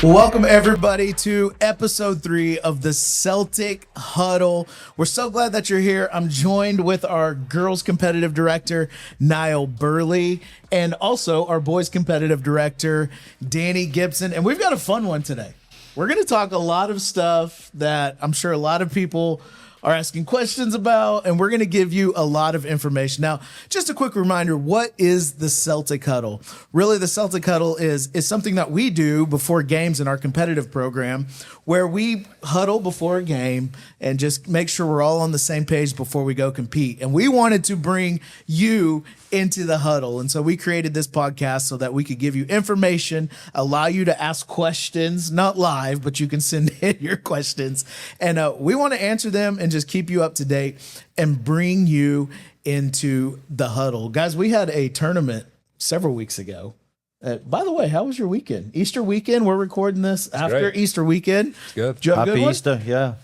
Welcome, everybody, to episode 3 of the Celtic Huddle. We're so glad that you're here. I'm joined with our girls competitive director, Niall Burley, and also our boys competitive director, Danny Gibson. And we've got a fun one today. We're going to talk a lot of stuff that I'm sure a lot of people are asking questions about, and we're going to give you a lot of information. Now, just a quick reminder, what is the Celtic Huddle? Really, the Celtic Huddle is something that we do before games in our competitive program, where we huddle before a game and just make sure we're all on the same page before we go compete. And we wanted to bring you into the huddle. And so we created this podcast so that we could give you information, allow you to ask questions, not live, but you can send in your questions. And we want to answer them and just keep you up to date and bring you into the huddle. Guys, we had a tournament several weeks ago. By the way, how was your weekend? Easter weekend. We're recording this after great. Easter weekend. It's good. Did you have a Happy good one? Easter, yeah.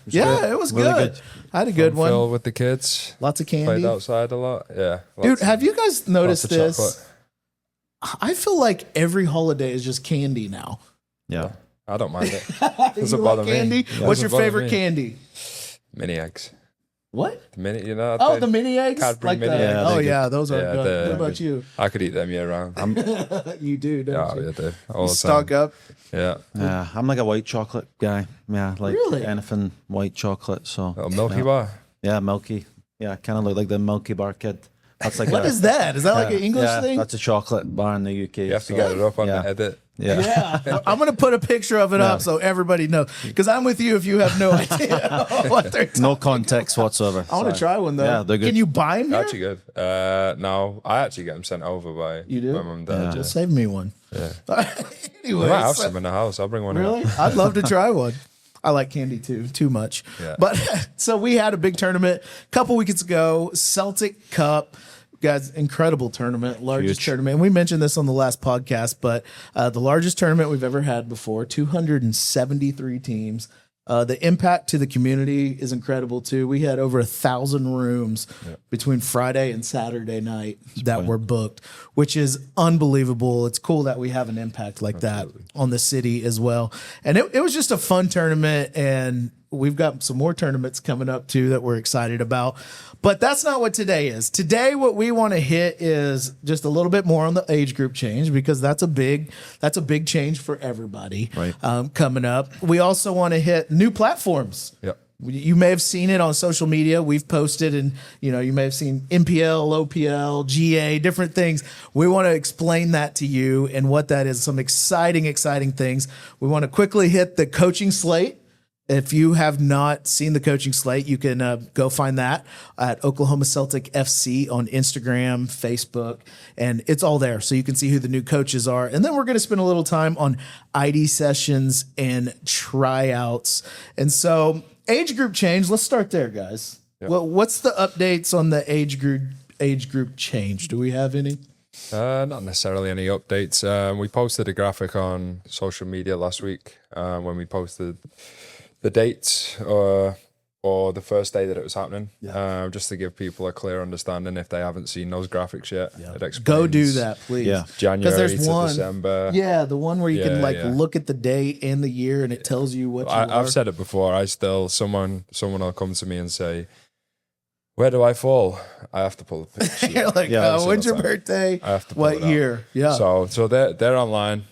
It was Really good. I had a good one. Filled with the kids. Lots of Played candy. outside a lot. Yeah. Dude, have you guys noticed of this? chocolate. I feel like every holiday is just candy now. Yeah. I don't mind it. You Doesn't like bother candy? me. Yeah, What's your doesn't bother favorite me. candy? Mini eggs. What? The mini, you know. Oh, the mini eggs? Cadbury Like mini the, eggs. Yeah, oh, they're yeah, good. those are Yeah, good. they're What about good. you? I could eat them year round. You do, don't you? I do. All You the stock time. up? Yeah. Yeah, I'm like a white chocolate guy. Yeah, like Really? anything white chocolate. So Little Milky yeah. Bar. Yeah, Milky. Yeah, I kind of look like the Milky Bar kid. That's like What is that? Is that like yeah, an English yeah, thing? That's a chocolate bar in the UK. You have to get it up on yeah. the edit. Yeah. Yeah, I'm going to put a picture of it up so everybody knows. Because I'm with you if you have no idea what they're talking. No context whatsoever. I want to try one, though. Yeah, they're good. Can you buy them here? Actually good. No, I actually get them sent over by You do? my mum and dad. Yeah. Save me one. Yeah. Anyway, I might have some in the house. I'll bring one really? out. I'd love to try one. I like candy too much. Yeah. But so we had a big tournament a couple weeks ago, Celtic Cup. Guys, incredible tournament, largest Huge. tournament. And we mentioned this on the last podcast, but the largest tournament we've ever had before, 273 teams. The impact to the community is incredible too. We had over 1,000 rooms between Friday and Saturday night that were booked, which is unbelievable. It's cool that we have an impact like that on the city as well. And it was just a fun tournament, and we've got some more tournaments coming up too that we're excited about. But that's not what today is. Today, what we want to hit is just a little bit more on the age group change, because that's a big change for everybody Right. Coming up. We also want to hit new platforms. Yep. You may have seen it on social media. We've posted, and you may have seen MPL, OPL, GA, different things. We want to explain that to you and what that is. Some exciting things. We want to quickly hit the coaching slate. If you have not seen the coaching slate, you can go find that at Oklahoma Celtic FC on Instagram, Facebook, and it's all there. So you can see who the new coaches are. And then we're going to spend a little time on ID sessions and tryouts. And so age group change, let's start there, guys. Yeah. Well, what's the updates on the age group change? Do we have any? Not necessarily any updates. We posted a graphic on social media last week when we posted the dates or the first day that it was happening, just to give people a clear understanding if they haven't seen those graphics yet. It explains Go do that, please. Yeah. January to December. Yeah, the one where you can Yeah. look at the date and the year, and it tells you what you are. I've said it before. Someone will come to me and say, "Where do I fall?" I have to pull the picture. You're like, Yeah, when's your time. birthday? I have to pull What it out. year? Yeah. So they're online.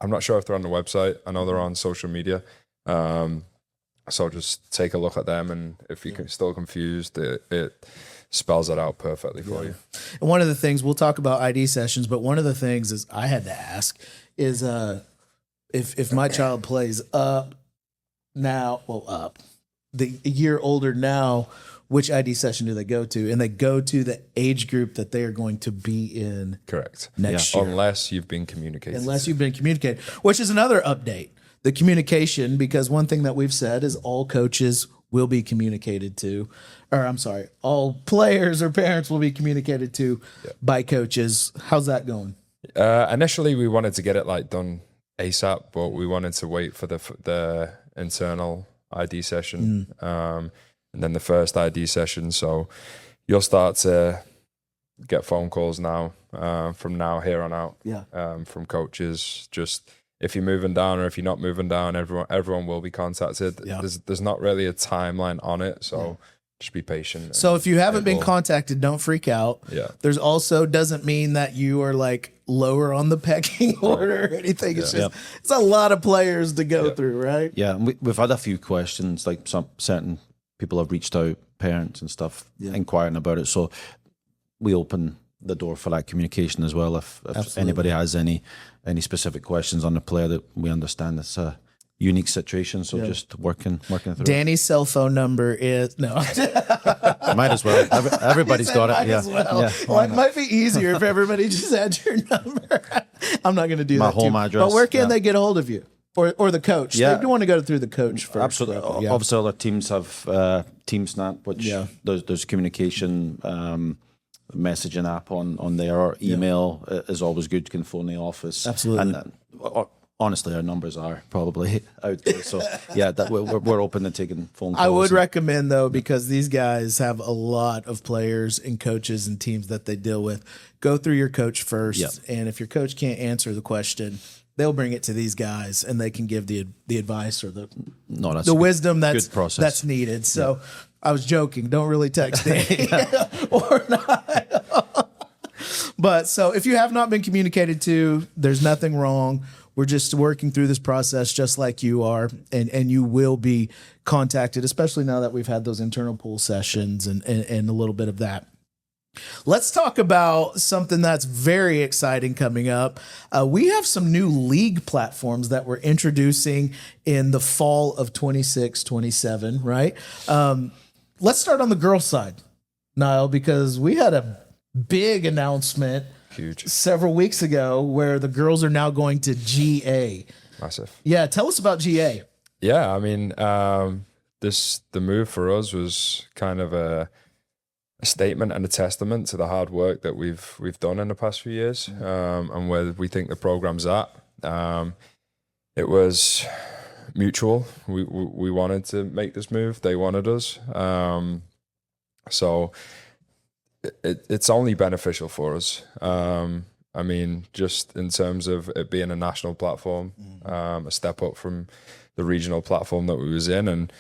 I'm not sure if they're on the website. I know they're on social media. So just take a look at them, and if you're still confused, it spells it out perfectly for you. And one of the things, we'll talk about ID sessions, but one of the things is I had to ask is if my child plays up the year older now, which ID session do they go to? And they go to the age group that they are going to be in Correct. next year. Unless you've been communicated. Unless you've been communicated, which is another update. The communication, because one thing that we've said is all coaches will be communicated to, or I'm sorry, all players or parents will be communicated to by coaches. How's that going? Initially, we wanted to get it done ASAP, but we wanted to wait for the internal ID session, and then the first ID session. So you'll start to get phone calls now, from now here on out, from coaches, just if you're moving down or if you're not moving down, everyone will be contacted. Yeah. There's not really a timeline on it, so just be patient. So if you haven't been contacted, don't freak out. Yeah. There's also doesn't mean that you are like lower on the pecking order or anything. It's just it's a lot of players to go through, right? Yeah, and we've had a few questions, like some certain people have reached out, parents and stuff, inquiring about it. So we open the door for that communication as well. If anybody has any specific questions on the player, that we understand it's a unique situation. So just working through. Danny's cell phone number is Might as well. Everybody's got it. Yeah. Well, it might be easier if everybody just had your number. I'm not going to do My that. home address. But where can they get a hold of you? Or the coach? Yeah. They do want to go through the coach first. Absolutely. Yeah. Obviously, other teams have Team Snap, which there's communication messaging app on there. Or email is always good. You can phone the office. Absolutely. And honestly, our numbers are probably out there. So that we're open to taking phone calls. I would recommend though, because these guys have a lot of players and coaches and teams that they deal with. Go through your coach first, and if your coach can't answer the question, they'll bring it to these guys, and they can give the advice or the wisdom that's needed. So I was joking. Don't really text me or not. But so if you have not been communicated to, there's nothing wrong. We're just working through this process just like you are, and you will be contacted, especially now that we've had those internal pool sessions and a little bit of that. Let's talk about something that's very exciting coming up. We have some new league platforms that we're introducing in the fall of 26-27, right? Let's start on the girls' side, Niall, because we had a big announcement several weeks ago where the girls are now going to GA. Massive. Yeah, tell us about GA. Yeah, I mean, the move for us was kind of a statement and a testament to the hard work that we've done in the past few years, and where we think the program's at. It was mutual. We wanted to make this move. They wanted us. So it's only beneficial for us. I mean, just in terms of it being a national platform, a step up from the regional platform that we was in, and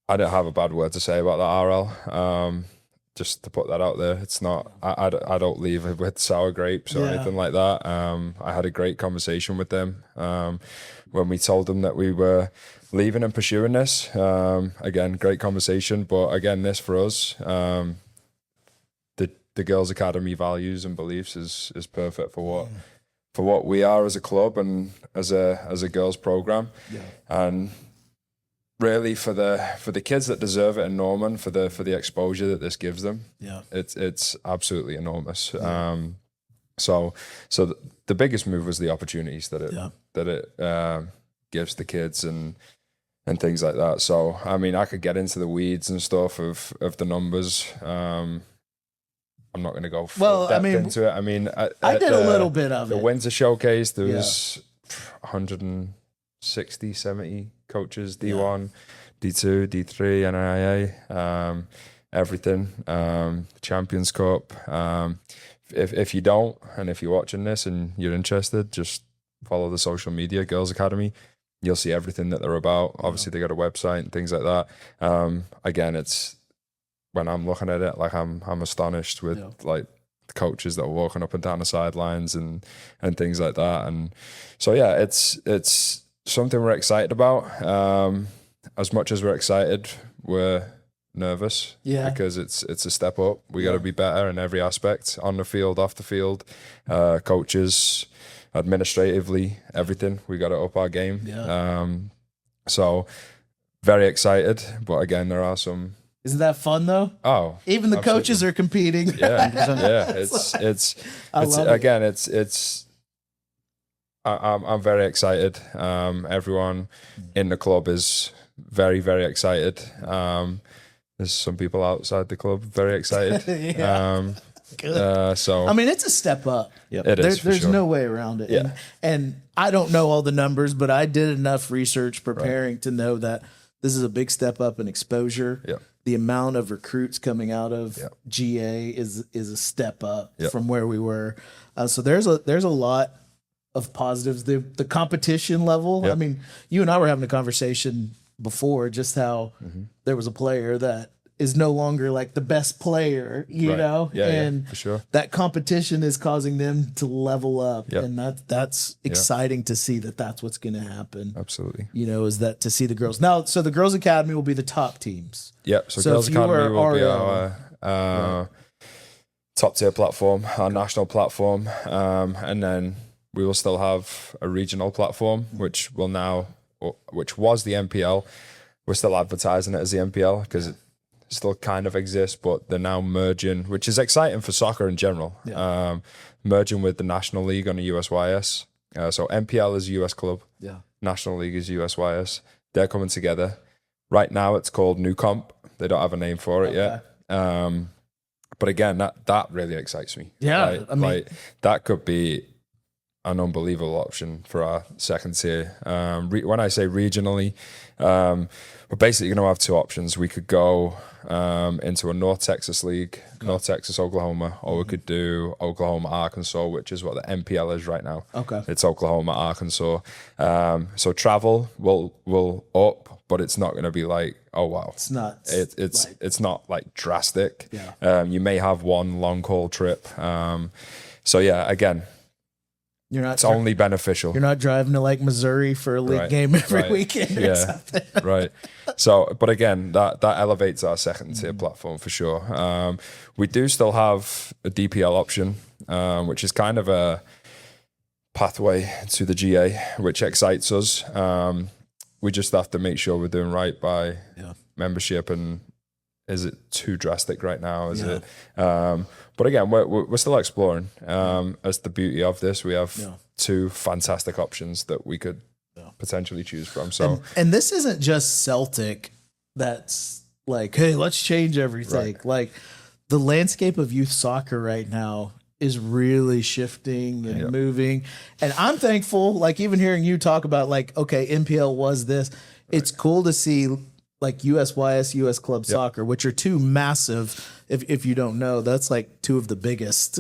I don't have a bad word to say about the RL. Just to put that out there, it's not. I don't leave with sour grapes or anything like that. I had a great conversation with them when we told them that we were leaving and pursuing this. Again, great conversation, but again, this for us, the Girls Academy values and beliefs is perfect for what we are as a club and as a girls program, and really for the kids that deserve it in Norman, for the exposure that this gives them, it's absolutely enormous. So the biggest move was the opportunities that it gives the kids and things like that. So I mean, I could get into the weeds and stuff of the numbers. I'm not going to go into it. I mean, I did a little bit of the it. Winter Showcase. There was 160, 70 coaches, D1, D2, D3, NIA, everything, Champions Cup. If you don't, and if you're watching this and you're interested, just follow the social media, Girls Academy. You'll see everything that they're about. Obviously, they got a website and things like that. Again, it's when I'm looking at it, like I'm astonished with like the coaches that are walking up and down the sidelines and things like that. And so it's something we're excited about. As much as we're excited, we're nervous because it's a step up. We got to be better in every aspect, on the field, off the field, coaches, administratively, everything. We got to up our game. So very excited, but again, there are some. Isn't that fun though? Oh, even the absolutely. Coaches are competing. I'm very excited. Everyone in the club is very, very excited. There's some people outside the club very excited. Good. So I mean, it's a step up. It is. There's no way around it. And I don't know all the numbers, but I did enough research preparing to know that this is a big step up in exposure. The amount of recruits coming out of GA is a step up from where we were. So there's a lot of positives. The competition level. Yep. I mean, you and I were having a conversation before just how there was a player that is no longer like the best player, you Right. know, Yeah, and for sure. that competition is causing them to level up, Yep. and that's exciting to see that that's what's going to happen. Absolutely. You know, is that to see the girls now? So the girls' academy will be the top teams. Yep. So, So Girls if you Academy were will be RL, our top tier platform, our national platform, and then we will still have a regional platform, which was the MPL. We're still advertising it as the MPL because it still kind of exists, but they're now merging, which is exciting for soccer in general. Merging with the National League on the USYS. So MPL is US club. Yeah. National League is USYS. They're coming together. Right now it's called New Comp. They don't have a name for it yet. But again, that really excites me. Yeah, I mean, that could be an unbelievable option for our second tier. When I say regionally, we're basically going to have two options. We could go into a North Texas league, North Texas, Oklahoma, or we could do Oklahoma, Arkansas, which is what the MPL is right now. Okay. It's Oklahoma, Arkansas. So travel will up, but it's not going to be like, oh wow, it's not. It's not like drastic. Yeah. You may have one long haul trip. So yeah, again, it's only beneficial. You're not driving to like Missouri for a league game every weekend or something. Right. So, but again, that elevates our second tier platform for sure. We do still have a DPL option, which is kind of a pathway to the GA, which excites us. We just have to make sure we're doing right by membership, and is it too drastic right now? Is it? But again, we're still exploring. That's the beauty of this. We have two fantastic options that we could potentially choose from. So, and this isn't just Celtic. That's like, hey, let's change everything. Right. Like the landscape of youth soccer right now is really shifting and moving. And I'm thankful, like even hearing you talk about like, okay, MPL was this. It's cool to see like USYS, US Club Soccer, which are two massive, if you don't know, that's like two of the biggest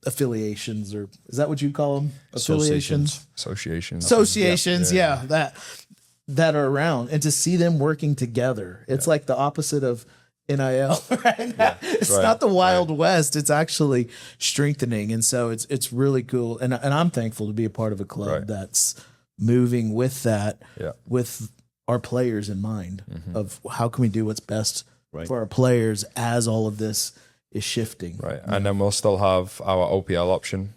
affiliations, or is that what you call them? Affiliations? Associations, that are around. And to see them working together, it's like the opposite of NIL, right? It's not the Wild West. It's actually strengthening. And so it's really cool. And I'm thankful to be a part of a club that's moving with that, with our players in mind of how can we do what's best for our players as all of this is shifting. Right. And then we'll still have our OPL option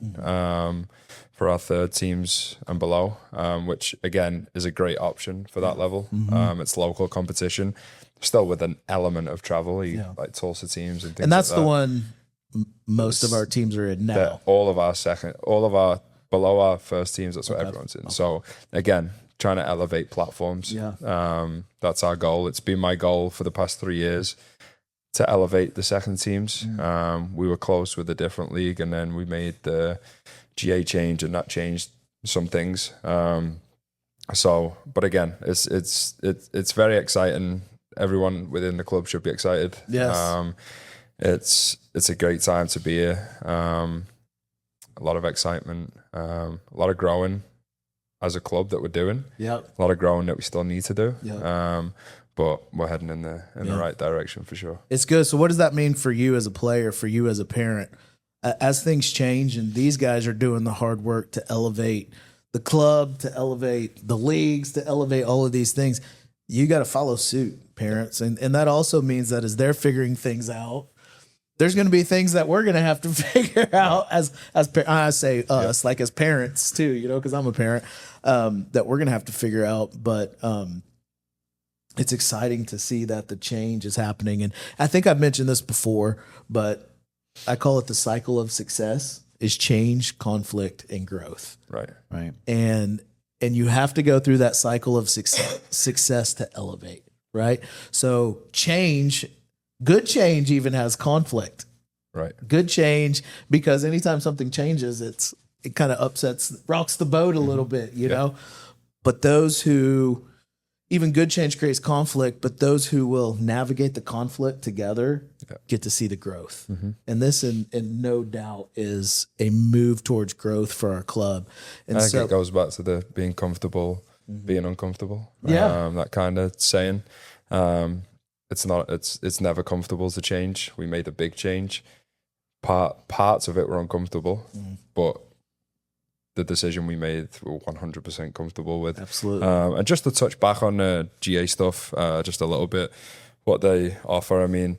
for our third teams and below, which again is a great option for that level. It's local competition, still with an element of travel, like Tulsa teams and things and that's like that. the one most of our teams are in now. All of our below our first teams, that's what everyone's in. So again, trying to elevate platforms. That's our goal. It's been my goal for the past 3 years to elevate the second teams. We were close with a different league, and then we made the GA change, and that changed some things. So, but again, it's very exciting. Everyone within the club should be excited. Yes. It's a great time to be here. A lot of excitement, a lot of growing as a club that we're doing. A lot of growing that we still need to do. But we're heading in the right direction for sure. It's good. So what does that mean for you as a player, for you as a parent? As things change and these guys are doing the hard work to elevate the club, to elevate the leagues, to elevate all of these things, you got to follow suit, parents. And that also means that as they're figuring things out, there's going to be things that we're going to have to figure out as I say us, like as parents too, you know, because I'm a parent, that we're going to have to figure out. But it's exciting to see that the change is happening. And I think I've mentioned this before, but I call it the cycle of success is change, conflict, and growth. Right. And you have to go through that cycle of success to elevate, right? So change, good change even has conflict. Right. Good change, because anytime something changes, it kind of rocks the boat a little bit, you know? But those who even good change creates conflict, but those who will navigate the conflict together get to see the growth. And this, in no doubt, is a move towards growth for our club. And I think it goes back to the being comfortable, being uncomfortable. That kind of saying. It's never comfortable to change. We made a big change. Parts of it were uncomfortable, but the decision we made, we're 100% comfortable with. Absolutely. And just to touch back on the GA stuff, just a little bit, what they offer. I mean,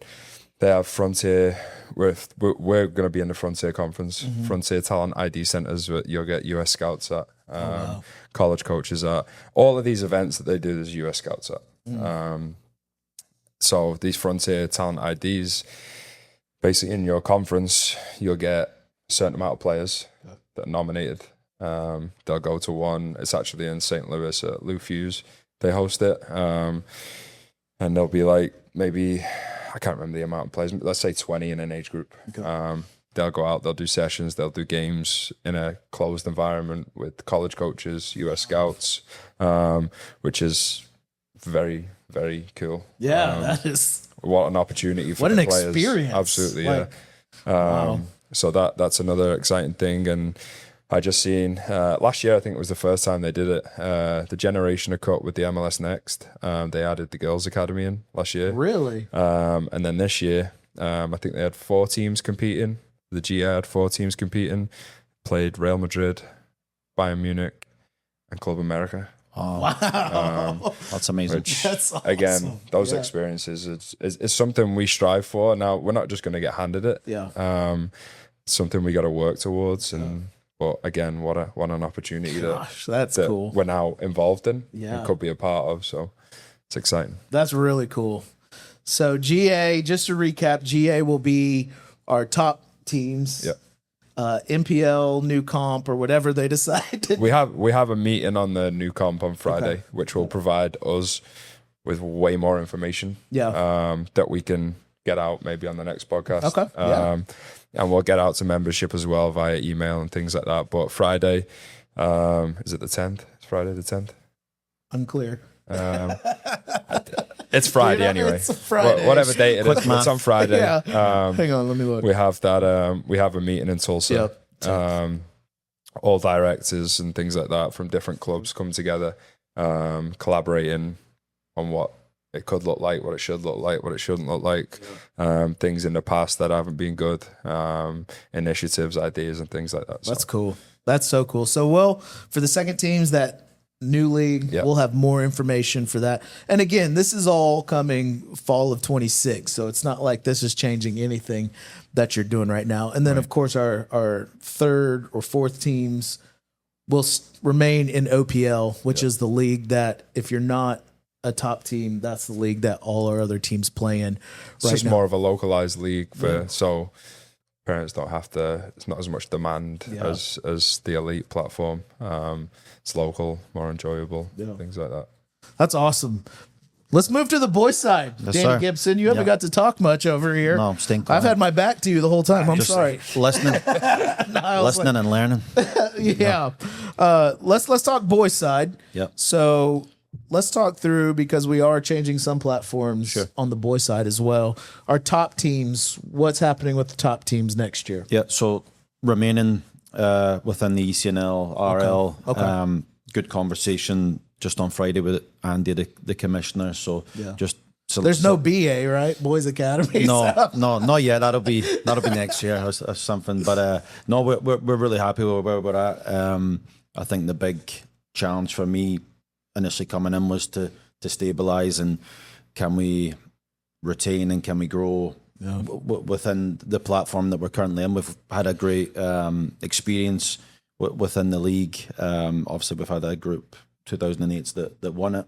they have Frontier. We're going to be in the Frontier conference, Frontier Talent ID Centers. You'll get US Scouts at, college coaches at. All of these events that they do, there's US Scouts at. So these Frontier Talent IDs, basically in your conference, you'll get a certain amount of players that are nominated. They'll go to one. It's actually in St. Louis at Lou Fuse. They host it. And there'll be like maybe, I can't remember the amount of players, but let's say 20 in an age group. They'll go out, they'll do sessions, they'll do games in a closed environment with college coaches, US Scouts, which is very, very cool. Yeah, that is. What an opportunity for what the an players. Experience. Absolutely, like, yeah. So that's another exciting thing. And I just seen last year, I think it was the first time they did it. The Generation of Cut with the MLS Next. They added the Girls Academy in last year. Really? And then this year, I think they had 4 teams competing. The GA had 4 teams competing. Played Real Madrid, Bayern Munich, and Club America. Oh, wow. That's amazing. Which, that's awesome. again, those experiences is something we strive for. Now, we're not just going to get handed it. Yeah. Something we got to work towards. And but again, what an opportunity that's cool. We're now involved in and could be a part of. So it's exciting. That's really cool. So GA, just to recap, GA will be our top teams. Yeah. MPL, new comp, or whatever they decide. We have a meeting on the new comp on Friday, which will provide us with way more information. That we can get out maybe on the next podcast. Okay. And we'll get out to membership as well via email and things like that. But Friday, is it the 10th? It's Friday the 10th. Unclear. It's Friday anyway. It's Friday. Whatever date it is, it's on Friday. Hang on, let me look. We have that. We have a meeting in Tulsa. All directors and things like that from different clubs come together, collaborating on what it could look like, what it should look like, what it shouldn't look like, things in the past that haven't been good, initiatives, ideas, and things like that. That's cool. That's so cool. So, for the second teams that new league, we'll have more information for that. And again, this is all coming fall of 26, so it's not like this is changing anything that you're doing right now. And then, of course, our third or fourth teams will remain in OPL, which is the league that if you're not a top team, that's the league that all our other teams play in. It's just more of a localized league so parents don't have to. It's not as much demand as the elite platform. It's local, more enjoyable, things like that. That's awesome. Let's move to the boys' side. Yes, Danny sir. Gibson, you haven't got to talk much over here. No, I'm staying I've had my back to you the whole time. I'm Just sorry. Listening, listening and learning. Let's talk boys' side. Yep. So let's talk through, because we are changing some platforms on the boys' side as well. Our top teams, what's happening with the top teams next year? Yeah, so remaining within the ECNL-RL. Okay. Good conversation just on Friday with Andy, the commissioner. So There's no BA, right? Boys Academy. No, not yet. That'll be next year or something. But no, we're really happy with where we're at. I think the big challenge for me initially coming in was to stabilize, and can we retain and can we grow within the platform that we're currently in. We've had a great experience within the league. Obviously, we've had a group 2008s that won it.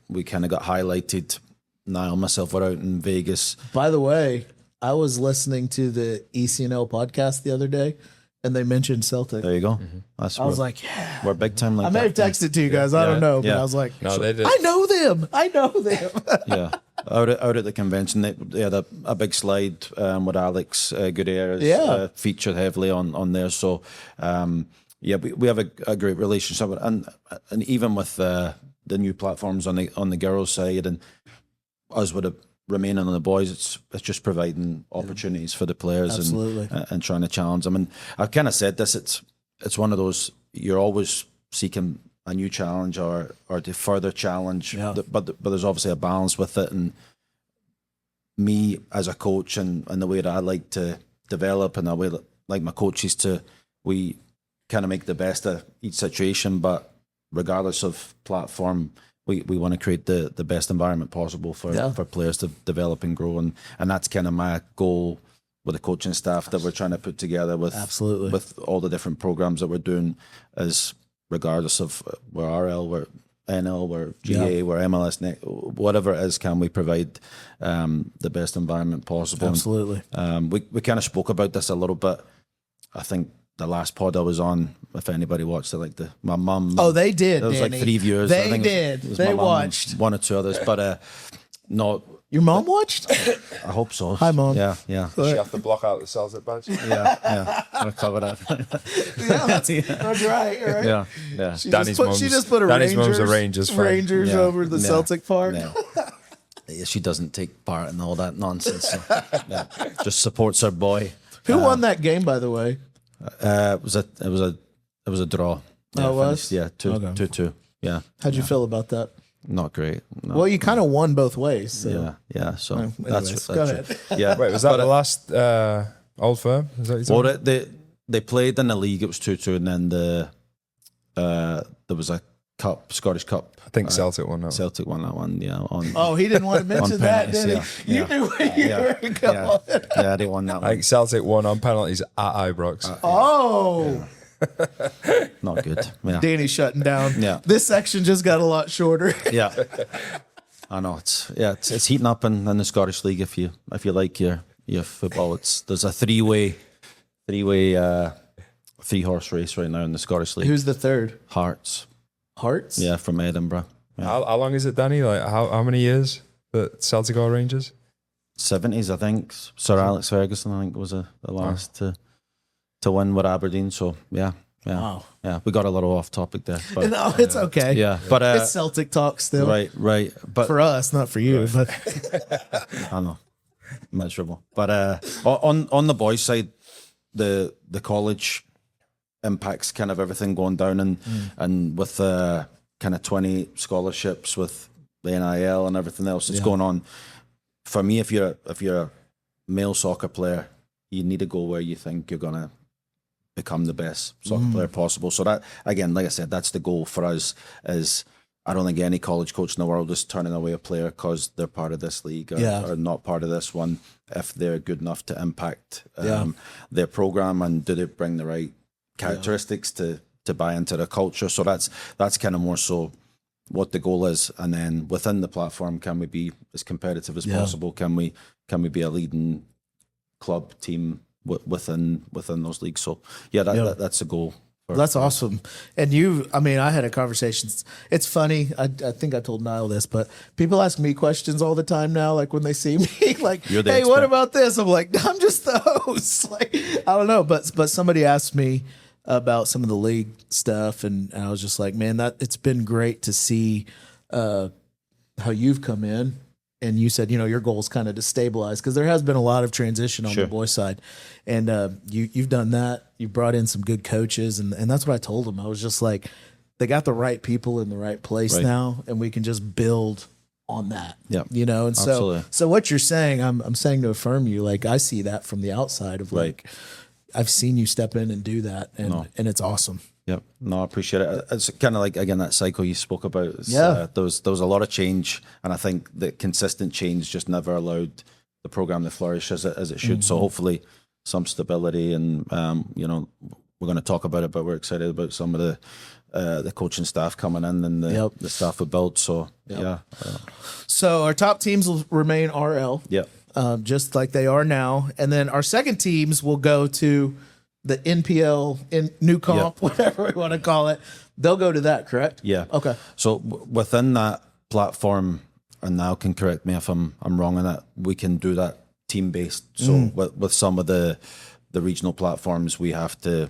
We kind of got highlighted. Niall and myself were out in Vegas. By the way, I was listening to the ECNL podcast the other day, and they mentioned Celtic. There you go. I was like, we're big time like I may have texted to you guys. I don't know, but I was like, no, they did. I know them. Yeah. Out at the convention, they had a big slide with Alex Gutierrez featured heavily on there. So, we have a great relationship, and even with the new platforms on the girls' side, and us with remaining on the boys, it's just providing opportunities for the players and trying to challenge them. And I've kind of said this, it's one of those, you're always seeking a new challenge or to further challenge, but there's obviously a balance with it. And me as a coach and the way that I like to develop and the way that like my coaches we kind of make the best of each situation, but regardless of platform, we want to create the best environment possible for players to develop and grow, and that's kind of my goal with the coaching staff that we're trying to put together with all the different programs that we're doing, is regardless of we're RL, we're NL, we're GA, we're MLS, whatever it is, can we provide the best environment possible? Absolutely. And, we kind of spoke about this a little bit, I think, the last pod I was on, if anybody watched it, like my mum. Oh, they did. There was Danny. like 3 viewers. They I think did. It was they my mum watched. And one or two others, but no. Your mom watched? I hope so. Hi, Mom. Yeah. She have to block out the Celtic badge. Yeah. I'm gonna cover that. That's right. Yeah. She Danny's just put a Danny's Rangers, mum's a Rangers fan. Rangers over the Celtic part. Yeah. Yeah, she doesn't take part in all that nonsense. So, just supports her boy. Who won that game, by the way? It was a draw. Oh, it was? Yeah, 2-2. Yeah. How'd you feel about that? Not great. No. Well, you kind of won both ways. So. Yeah. So Anyways, that's go ahead. Yeah. Wait, was that the last Old Firm? Is that what you're talking Well, they played in the league. It was 2-2, and then there was a cup, Scottish Cup. I think Celtic won that one. Celtic won that one. Yeah. Oh, he didn't want to mention that, penalties, did he? You knew where you were going. Yeah, they won that I one. think Celtic won on penalties at Ibrox. Oh. Not good. Yeah. Danny's shutting down. Yeah. This section just got a lot shorter. Yeah. I know it's heating up in the Scottish League. If you like your football, there's a three-way 3-horse race right now in the Scottish League. Who's the third? Hearts. Hearts? Yeah, from Edinburgh. Yeah. How long is it, Danny? Like how many years that Celtic are Rangers? 70s, I think. Sir Alex Ferguson, I think, was the last to win with Aberdeen. So yeah. Wow. Yeah, we got a little off topic there. But, No, it's okay. yeah, but it's Celtic talk still. Right. But for us, not for you. But I know, miserable. But on the boys' side, the college impacts kind of everything going down, and with kind of 20 scholarships with the NIL and everything else that's going on. For me, if you're a male soccer player, you need to go where you think you're gonna become the best soccer player possible. So that, again, like I said, that's the goal for us. Is I don't think any college coach in the world is turning away a player because they're part of this league or not part of this one, if they're good enough to impact their program, and do they bring the right characteristics to buy into the culture. So that's kind of more so what the goal is. And then within the platform, can we be as competitive as possible? Can we be a leading club team within those leagues? So that's the goal. That's awesome. And I had a conversation. It's funny. I think I told Niall this, but people ask me questions all the time now. Like when they see me, like, "Hey, what about this?" I'm like, "I'm just the host." Like, I don't know. But somebody asked me about some of the league stuff, and I was just like, "Man, it's been great to see how you've come in." And you said, your goal is kind of to stabilize, because there has been a lot of transition on the boys' side. And you've done that. You brought in some good coaches. And that's what I told them. I was just like, they got the right people in the right place now, and we can just build on that. Yeah. And so what you're saying, I'm saying to affirm you, like, I see that from the outside of like, I've seen you step in and do that, and it's awesome. Yep. No, I appreciate it. It's kind of like, again, that cycle you spoke about. There was a lot of change, and I think the consistent change just never allowed the program to flourish as it should. So hopefully some stability, and we're going to talk about it, but we're excited about some of the coaching staff coming in, and the staff we built. So So our top teams will remain RL. Yep. Just like they are now, and then our second teams will go to the NPL, new comp, whatever we want to call it. They'll go to that, correct? Yeah. Okay. So within that platform, and now can correct me if I'm wrong in that, we can do that team based. So with some of the regional platforms, you have to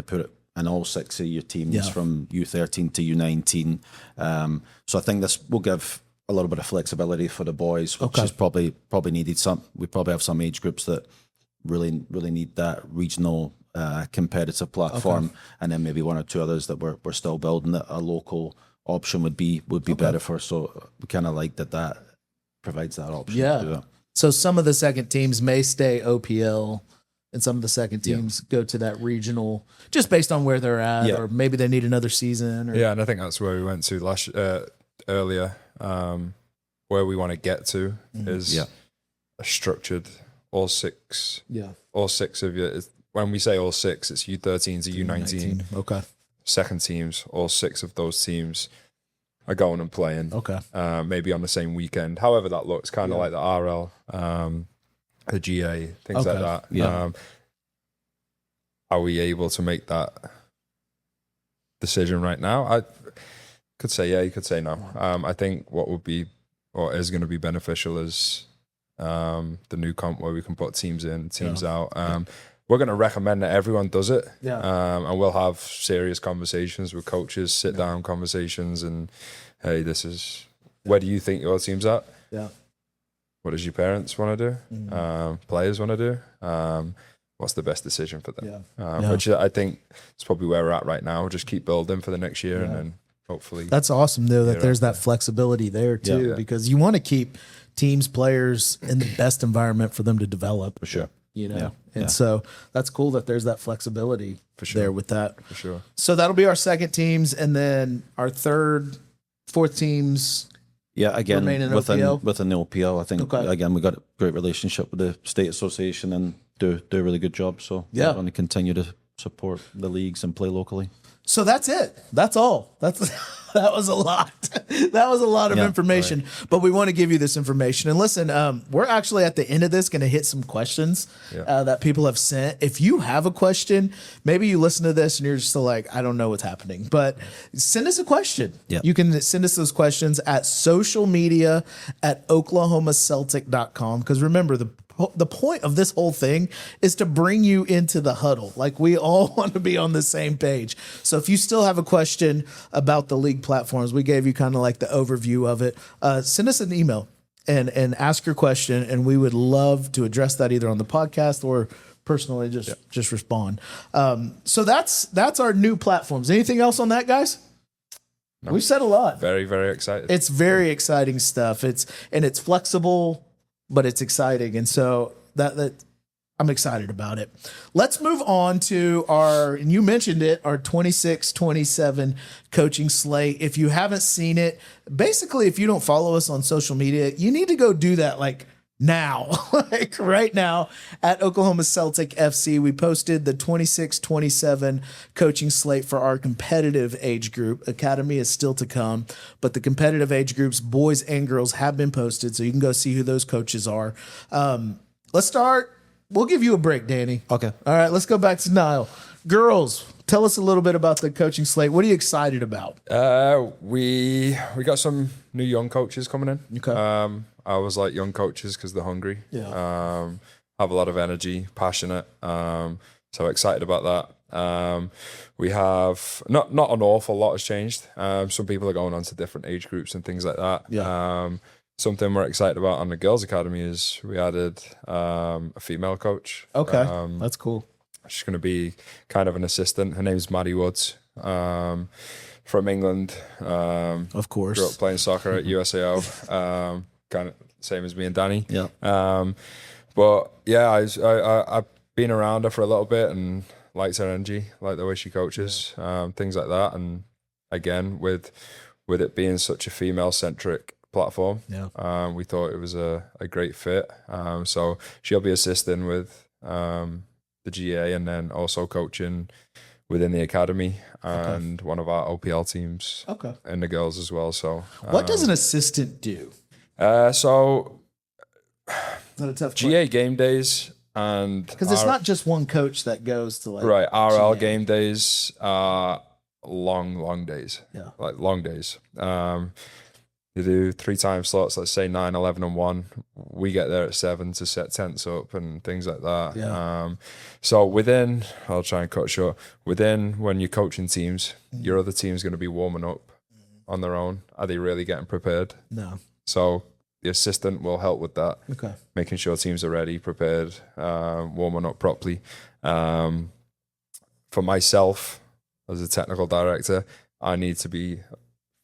put and all 6 of your teams from U13 to U19. So I think this will give a little bit of flexibility for the boys, which is probably needed. We probably have some age groups that really need that regional competitive platform, and then maybe 1 or 2 others that we're still building that a local option would be better for. So we kind of like that provides that option. Yeah. To do it. So some of the second teams may stay OPL, and some of the second teams go to that regional, just based on where they're at, or maybe they need another season. Or, and I think that's where we went to earlier. Where we want to get to is a structured all 6. Yeah, all 6 of you. When we say all 6, it's U13 to U19. Okay. Second teams, all 6 of those teams are going and playing. Okay. Maybe on the same weekend. However that looks, kind of like the RL, the GA, things like that. Yeah. Are we able to make that decision right now? I could say yeah, you could say no. I think what would be or is going to be beneficial is the new comp where we can put teams in, teams out. We're going to recommend that everyone does it. Yeah. And we'll have serious conversations with coaches, sit down conversations, and hey, this is where do you think your team's at? Yeah. What does your parents want to do? Players want to do? What's the best decision for them? Which I think is probably where we're at right now. We'll just keep building for the next year, and then hopefully. That's awesome, though, that there's that flexibility there too, because you want to keep teams, players in the best environment for them to develop. For sure. You know, so that's cool that there's that flexibility there with that. For sure. So that'll be our second teams, and then our third, fourth teams. Yeah, again, within the OPL, I think again we got a great relationship with the state association and do a really good job. So we're going to continue to support the leagues and play locally. So that's it. That's all. That was a lot. That was a lot of information, but we want to give you this information. And listen, we're actually at the end of this going to hit some questions that people have sent. If you have a question, maybe you listen to this and you're just like, I don't know what's happening, but send us a question. Yep. You can send us those questions at social media at oklahomaceltic.com. Because remember, the point of this whole thing is to bring you into the huddle. Like, we all want to be on the same page. So if you still have a question about the league platforms, we gave you kind of like the overview of it. Send us an email and ask your question, and we would love to address that either on the podcast or personally just respond. So that's our new platforms. Anything else on that, guys? No. We've said a lot. Very, very excited. It's very exciting stuff. It's flexible, but it's exciting. And so that I'm excited about it. Let's move on to and you mentioned it, our 26-27 coaching slate. If you haven't seen it, basically, if you don't follow us on social media, you need to go do that like now, like right now at Oklahoma Celtic FC. We posted the 26-27 coaching slate for our competitive age group. Academy is still to come, but the competitive age groups, boys and girls, have been posted, so you can go see who those coaches are. Let's start. We'll give you a break, Danny. Okay. All right, let's go back to Niall. Girls, tell us a little bit about the coaching slate. What are you excited about? We got some new young coaches coming in. Okay. I always like young coaches because they're hungry. Yeah. Have a lot of energy, passionate. So excited about that. We have not an awful lot has changed. Some people are going on to different age groups and things like that. Yeah. Something we're excited about on the girls' academy is we added a female coach. Okay, that's cool. She's going to be kind of an assistant. Her name's Maddie Woods, from England. Of course. Grew up playing soccer at USAO. Kind of same as me and Danny. Yeah. But yeah, I've been around her for a little bit and liked her energy, like the way she coaches, things like that. And again, with it being such a female-centric platform, we thought it was a great fit. So she'll be assisting with the GA and then also coaching within the academy and one of our OPL teams and the girls as well. So what does an assistant do? So not a tough GA game days, and because it's not just one coach that goes to RL GA. Game days are long days. Yeah, like long days. you do 3 time slots, let's say 9, 11 and 1. We get there at 7 to set tents up and things like that. Yeah. So I'll try and cut short, when you're coaching teams, your other team's going to be warming up on their own. Are they really getting prepared? No. So the assistant will help with that. Okay. Making sure teams are ready, prepared, warming up properly. For myself, as a technical director, I need to be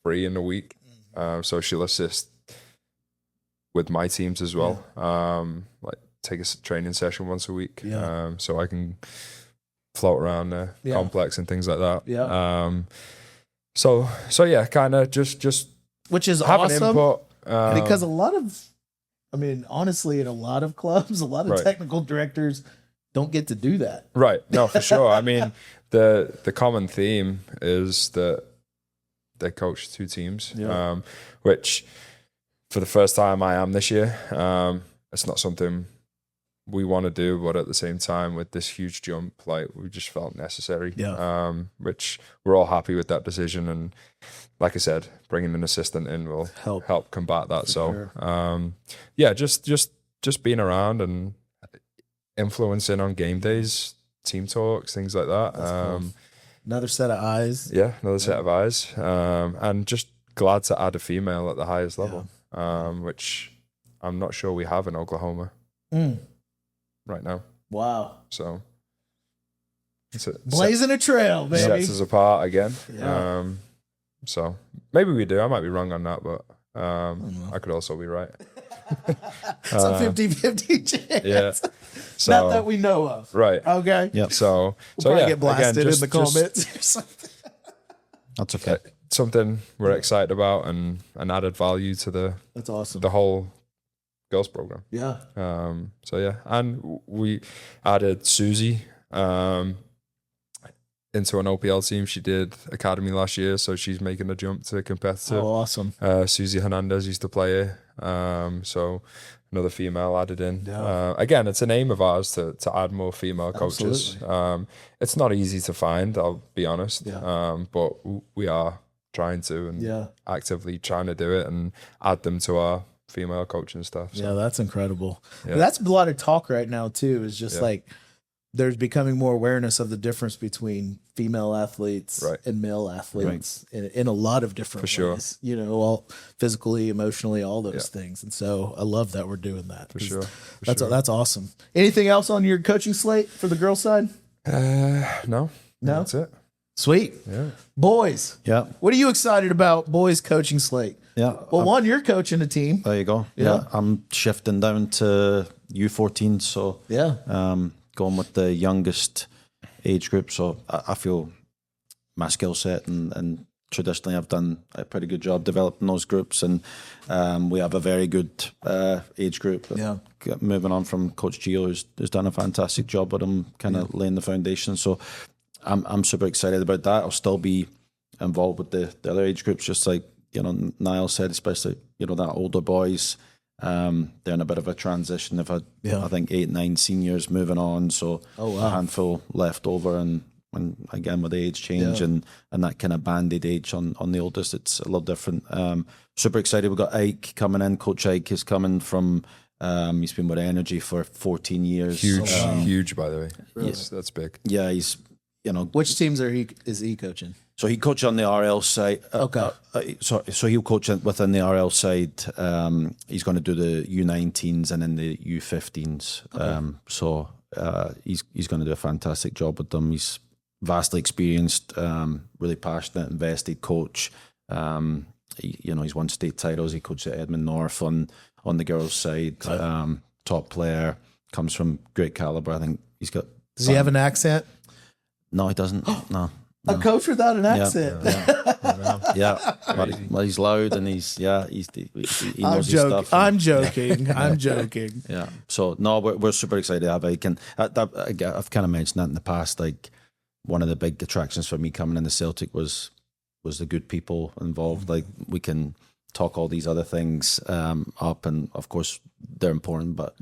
free in the week. So she'll assist with my teams as well. Like take a training session once a week. So I can float around the complex and things like that. So yeah, kind of just which is have awesome an input. because honestly, in a lot of clubs, a lot of technical directors don't get to do that. Right. No, for sure. I mean, the common theme is that they coach 2 teams, which for the first time I am this year. It's not something we want to do, but at the same time, with this huge jump, like we just felt necessary. Which we're all happy with that decision, and like I said, bringing an assistant in will help combat that. So, just being around and influencing on game days, team talks, things like that. Cool. Another set of eyes. Yeah, another set of eyes. And just glad to add a female at the highest level, which I'm not sure we have in Oklahoma right now. Wow. So blazing a trail, baby. Sets us apart again. So maybe we do. I might be wrong on that, but I could also be right. It's a 50-50 chance. Yeah. So, not that we know of. Right. Okay. Yep. So probably get blasted in the comments or something. That's okay. Something we're excited about and an added value to that's awesome. The whole girls program. Yeah. So yeah, and we added Susie into an OPL team. She did academy last year, so she's making a jump to competitive. Oh, awesome. Susie Hernandez used to play here. So another female added in. Yeah. Again, it's an aim of ours to add more female coaches. It's not easy to find, I'll be honest. But we are trying to and actively trying to do it and add them to our female coaching stuff. So. Yeah, that's incredible. Yeah. That's a lot of talk right now too, is just like there's becoming more awareness of the difference between female athletes and male athletes in a lot of different ways. You know, all physically, emotionally, all those things. And so I love that we're doing that. For sure. That's awesome. Anything else on your coaching slate for the girls' side? No. That's it. Sweet. Yeah. Boys. Yeah. What are you excited about, boys coaching slate? Yeah. Well, you're coaching a team. There you go. Yeah. I'm shifting down to U14. So going with the youngest age group. So I feel my skill set and traditionally I've done a pretty good job developing those groups. And we have a very good age group. Moving on from Coach Gio, who's done a fantastic job with them, kind of laying the foundation. So I'm super excited about that. I'll still be involved with the other age groups, just like, you know, Niall said, especially, you know, that older boys. They're in a bit of a transition. They've had, I think, 8, 9 seniors moving on. So a handful left over. And again, with the age change and that kind of band-aid age on the oldest, it's a little different. Super excited. We've got Ike coming in. Coach Ike is coming from, he's been with Energy for 14 years. Huge, by the way. Really? That's big. Yeah, he's, you know. Which teams is he coaching? So he coaches on the RL side. So he'll coach within the RL side. He's going to do the U19s and then the U15s. So he's going to do a fantastic job with them. He's vastly experienced, really passionate, invested coach. He's won state titles. He coached at Edmund North on the girls' side. Top player, comes from great caliber. I think he's got. Does he have an accent? No, he doesn't. No. A coach without an accent. But he's loud and he knows his stuff. I'm joking. I'm joking. Yeah. So no, we're super excited to have Ike. And I've kind of mentioned that in the past. Like one of the big attractions for me coming into Celtic was the good people involved. Like we can talk all these other things up, and of course they're important. But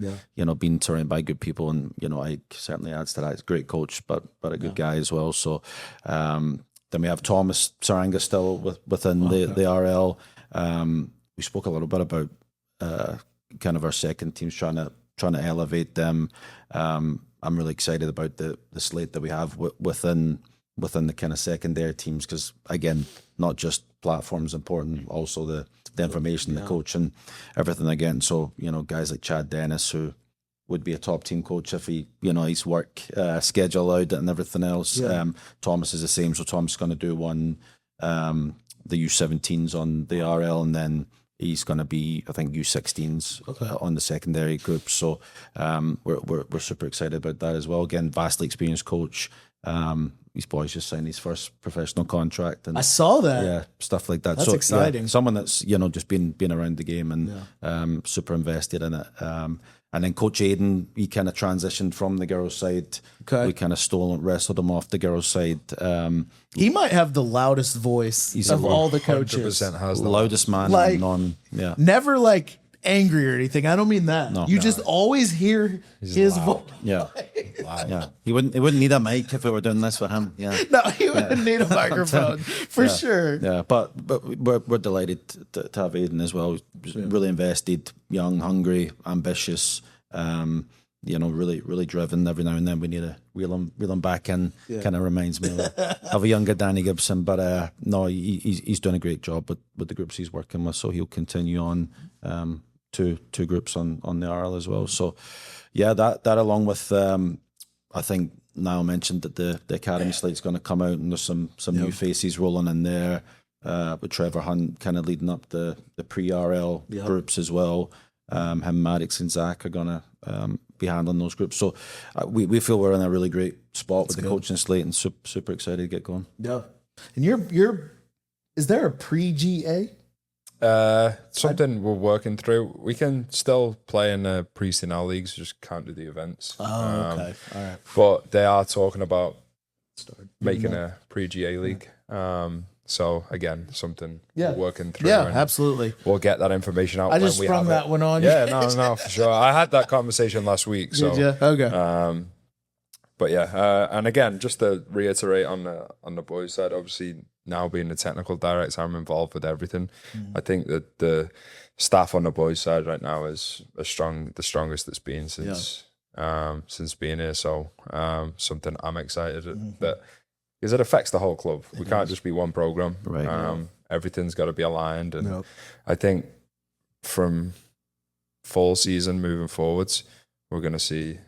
being surrounded by good people, and Ike certainly adds to that. He's a great coach, but a good guy as well. So then we have Thomas Saranga still within the RL. we spoke a little bit about kind of our second teams trying to elevate them. I'm really excited about the slate that we have within the kind of secondary teams, because again, not just platforms important, also the information, the coaching, everything again. So guys like Chad Dennis, who would be a top team coach if he his work schedule allowed it and everything else. Thomas is the same, so Thomas is going to do one the U17s on the RL, and then he's going to be, I think, U16s on the secondary group. So we're super excited about that as well. Again, vastly experienced coach. These boys just signed his first professional contract, and I saw that. Yeah, stuff like that. That's exciting. Someone that's just been around the game and super invested in it. And then Coach Aiden, he kind of transitioned from the girls' side. Okay. We kind of wrestled him off the girls' side. He might have the loudest voice of all the coaches. Has the loudest man. Like, never like angry or anything. I don't mean that. No, just always hear his voice. Yeah. Yeah. He wouldn't need a mic if we were doing this for him. Yeah. No, he wouldn't need a microphone for sure. Yeah. But we're delighted to have Aiden as well. Really invested, young, hungry, ambitious, really driven. Every now and then we need to reel him back in. Kind of reminds me of a younger Danny Gibson. But no, he's doing a great job with the groups he's working with. So he'll continue on two groups on the RL as well. So yeah, that along with I think Niall mentioned that the academy slate's going to come out, and there's some new faces rolling in there. With Trevor Hunt kind of leading up the pre-RL groups as well. Him, Maddox, and Zach are going to be handling those groups. So we feel we're in a really great spot with the coaching slate, and super excited to get going. Yeah. And you're is there a pre-GA? Something we're working through. We can still play in the pre-ECNL leagues, just can't do the events. Oh, okay. All right. But they are talking about making a pre-GA league. So again, something we're working through. Yeah, absolutely. We'll get that information out. I just when we sprung have that one on you. Yeah, no, for sure. I had that conversation last week. So, did you? Okay. But yeah, and again, just to reiterate on the boys' side, obviously now being the technical director, I'm involved with everything. I think that the staff on the boys' side right now is the strongest it's been since being here. So something I'm excited that. Because it affects the whole club. We can't just be one program. Right. Everything's got to be aligned. And I think from fall season moving forwards, we're going to see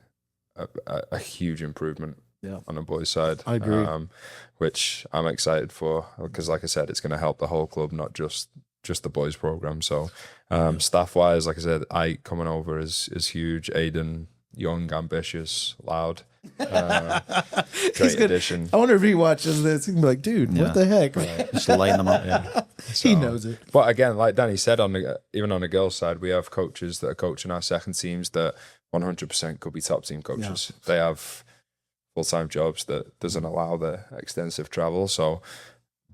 a huge improvement on the boys' side. I agree. Which I'm excited for, because like I said, it's going to help the whole club, not just the boys' program. So staff-wise, like I said, Ike coming over is huge. Aiden, young, ambitious, loud. Great addition. I wonder if he watches this. He'd be like, dude, what the heck? Right. Just line them up. Yeah. So, he knows it. But again, like Danny said, even on the girls' side, we have coaches that are coaching our second teams that 100% could be top team coaches. Yeah. They have full-time jobs that doesn't allow the extensive travel. So,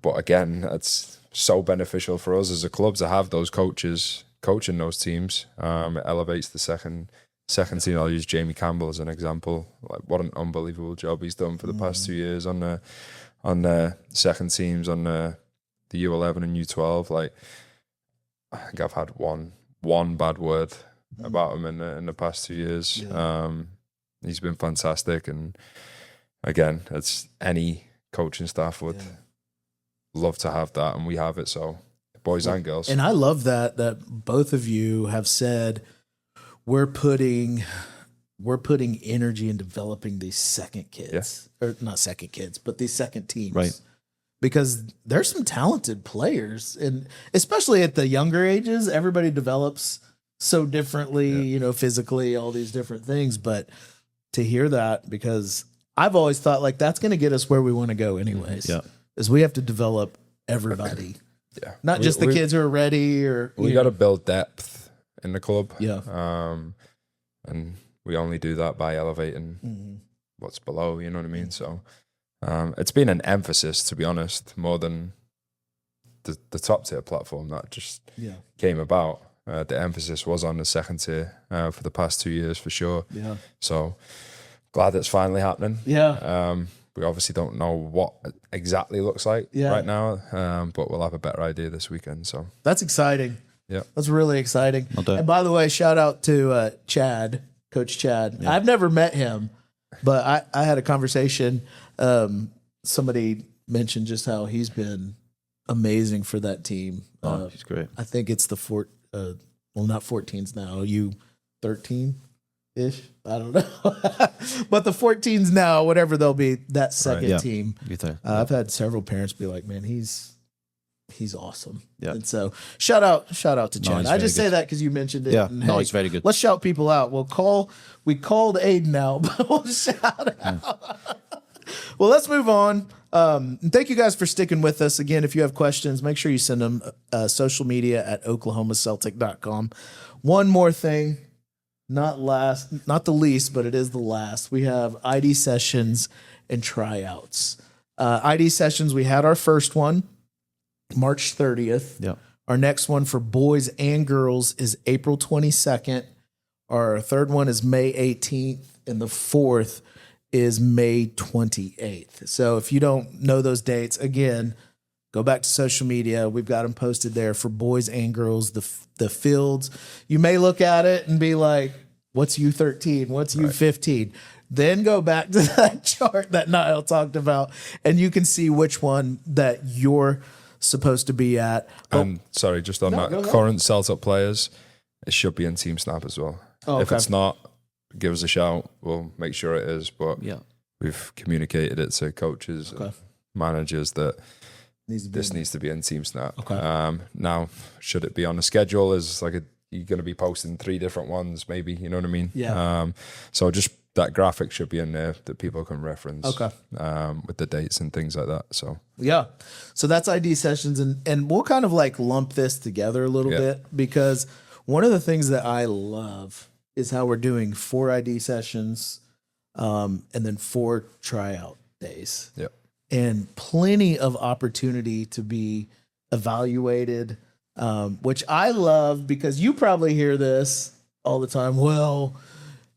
but again, it's so beneficial for us as a club to have those coaches coaching those teams. It elevates the second team. I'll use Jamie Campbell as an example. Like, what an unbelievable job he's done for the past 2 years on the second teams, on the U11 and U12. Like, I think I've had one bad word about him in the past 2 years. He's been fantastic, and again, it's any coaching staff would love to have that, and we have it. So, boys and girls. And I love that both of you have said, we're putting energy in developing these second kids, or not second kids, but these second teams, right? Because there's some talented players, and especially at the younger ages, everybody develops so differently, physically, all these different things. But to hear that, because I've always thought like that's going to get us where we want to go, anyways. Is we have to develop everybody, not just the kids who are ready, or we got to build depth in the club. And we only do that by elevating what's below, you know what I mean? So it's been an emphasis, to be honest, more than the top tier platform that just came about. The emphasis was on the second tier for the past 2 years, for sure. So glad it's finally happening. We obviously don't know what it exactly looks like right now, but we'll have a better idea this weekend. So that's exciting. Yeah. That's really exciting. No doubt. And by the way, shout out to Chad, Coach Chad. Yeah. I've never met him, but I had a conversation. Somebody mentioned just how he's been amazing for that team. He's great. I think it's the not 14s now. You 13-ish? I don't know. But the 14s now, whatever they'll be, that second team. I've had several parents be like, man, he's awesome. Yeah. And so shout out to Chad. I just say that because you mentioned it. Yeah. And, he's very good. Let's shout people out. We called Aiden out, but we'll shout out. Well, let's move on. Thank you guys for sticking with us. Again, if you have questions, make sure you send them social media at oklahomaceltic.com. One more thing, not the least, but it is the last. We have ID sessions and tryouts. ID sessions, we had our first one March 30th. Yeah. Our next one for boys and girls is April 22nd. Our third one is May 18th, and the fourth is May 28th. So if you don't know those dates, again, go back to social media. We've got them posted there for boys and girls, the fields. You may look at it and be like, what's U13? What's U15? Then go back to that chart that Niall talked about, and you can see which one that you're supposed to be at. Sorry, just on that, current Celtic players, it should be in Team Snap as well. If it's not, give us a shout. We'll make sure it is. But we've communicated it to coaches and managers that this needs to be in Team Snap. Now, should it be on the schedule? Is like you're going to be posting 3 different ones, maybe. You know what I mean? Yeah. So just that graphic should be in there that people can reference. With the dates and things like that. So so that's ID sessions, and we'll kind of like lump this together a little bit, because one of the things that I love is how we're doing 4 ID sessions, and then 4 tryout days. Yep. And plenty of opportunity to be evaluated, which I love, because you probably hear this all the time. Well,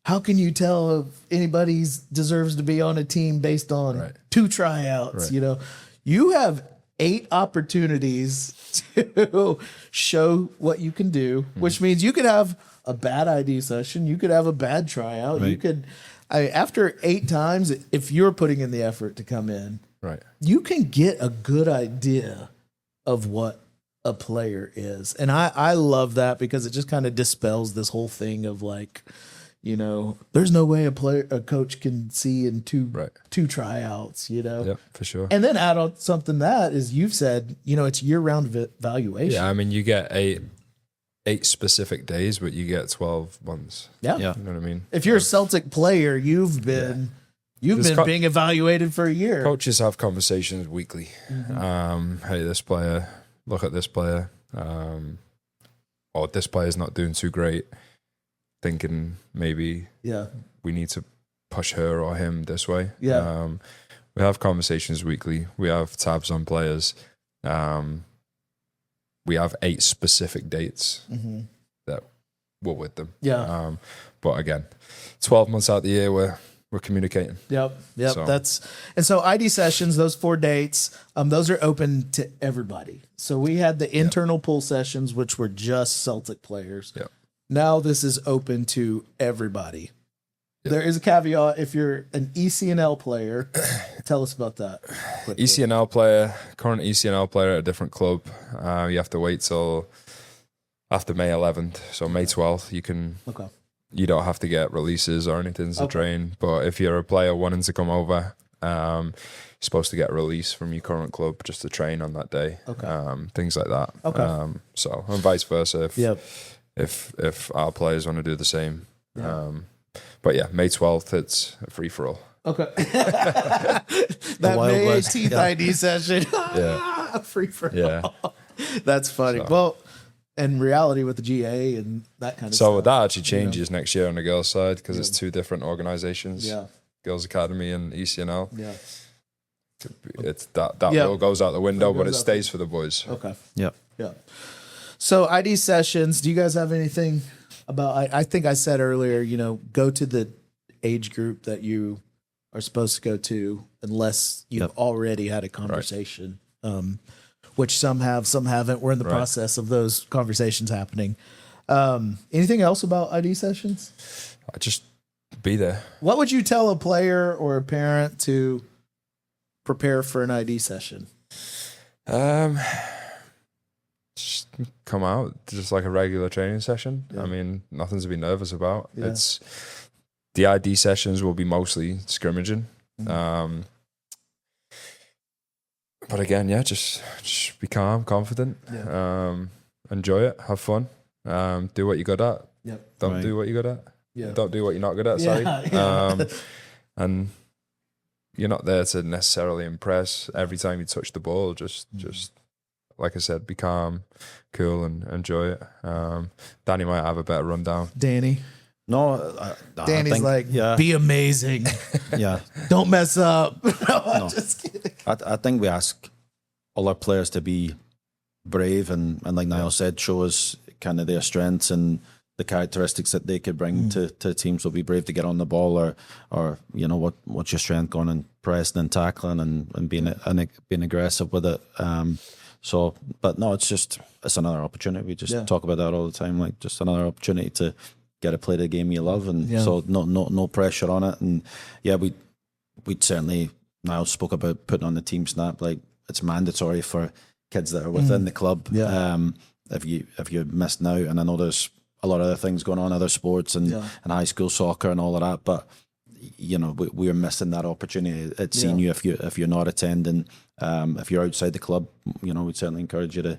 how can you tell if anybody deserves to be on a team based on 2 tryouts? You know, you have 8 opportunities to show what you can do, which means you could have a bad ID session. You could have a bad tryout. You could, after 8 times, if you're putting in the effort to come in, you can get a good idea of what a player is. And I love that, because it just kind of dispels this whole thing of like, you know, there's no way a coach can see in 2 tryouts, you know? Yeah, for sure. And then add on something that is, you've said, you know, it's year-round evaluation. Yeah, I mean, you get 8 specific days, but you get 12 months. Yeah. You know what I mean? If you're a Celtic player, you've been being evaluated for a year. Coaches have conversations weekly. Hey, this player, look at this player. Or this player's not doing too great. Thinking maybe we need to push her or him this way. Yeah. We have conversations weekly. We have tabs on players. We have 8 specific dates that we're with them. Yeah. But again, 12 months out of the year, we're communicating. Yep. So. So ID sessions, those 4 dates, those are open to everybody. So we had the internal pool sessions, which were just Celtic players. Yep. Now this is open to everybody. Yep. There is a caveat. If you're an ECNL player, tell us about that quickly. ECNL player, current ECNL player at a different club, you have to wait till after May 11th. So May 12th, you can. You don't have to get releases or anything to train. But if you're a player wanting to come over, you're supposed to get a release from your current club just to train on that day. Things like that. So and vice versa. If our players want to do the same. But yeah, May 12th, it's a free for all. That May 18th ID session. Free for all. That's funny. So. Well, in reality with the GA and that kind of stuff. So that actually changes next year on the girls' side, because it's 2 different organizations. Girls Academy and ECNL. It's that rule goes out the window, but it stays for the boys. So ID sessions, do you guys have anything about, I think I said earlier, you know, go to the age group that you are supposed to go to, unless you've already had a conversation which some have, some haven't. We're in the process of those conversations happening. Anything else about ID sessions? I just be there. What would you tell a player or a parent to prepare for an ID session? Just come out just like a regular training session. Yeah. I mean, nothing to be nervous about. Yeah. It's the ID sessions will be mostly scrimmaging. But again, just be calm, confident, enjoy it, have fun, do what you're good at. Yep. Don't do what you're good at. Yeah. Don't do what you're not good at. Sorry. And you're not there to necessarily impress every time you touch the ball. Just like I said, be calm, cool, and enjoy it. Danny might have a better rundown. Danny. No, Danny's like, be amazing. Yeah. Don't mess up. No, No. just kidding. I think we ask all our players to be brave and like Niall said, show us kind of their strengths and the characteristics that they could bring to teams. So be brave to get on the ball or you know, what's your strength, going and pressing and tackling and being aggressive with it. But no, it's another opportunity. We just talk about that all the time, like just another opportunity to get to play the game you love, and so no pressure on it. And we'd certainly, Niall spoke about putting on the team snap, like it's mandatory for kids that are within the club. If you're missing out, and I know there's a lot of other things going on, other sports and high school soccer and all of that, but you know, we're missing that opportunity at senior if you're not attending. If you're outside the club, you know, we'd certainly encourage you to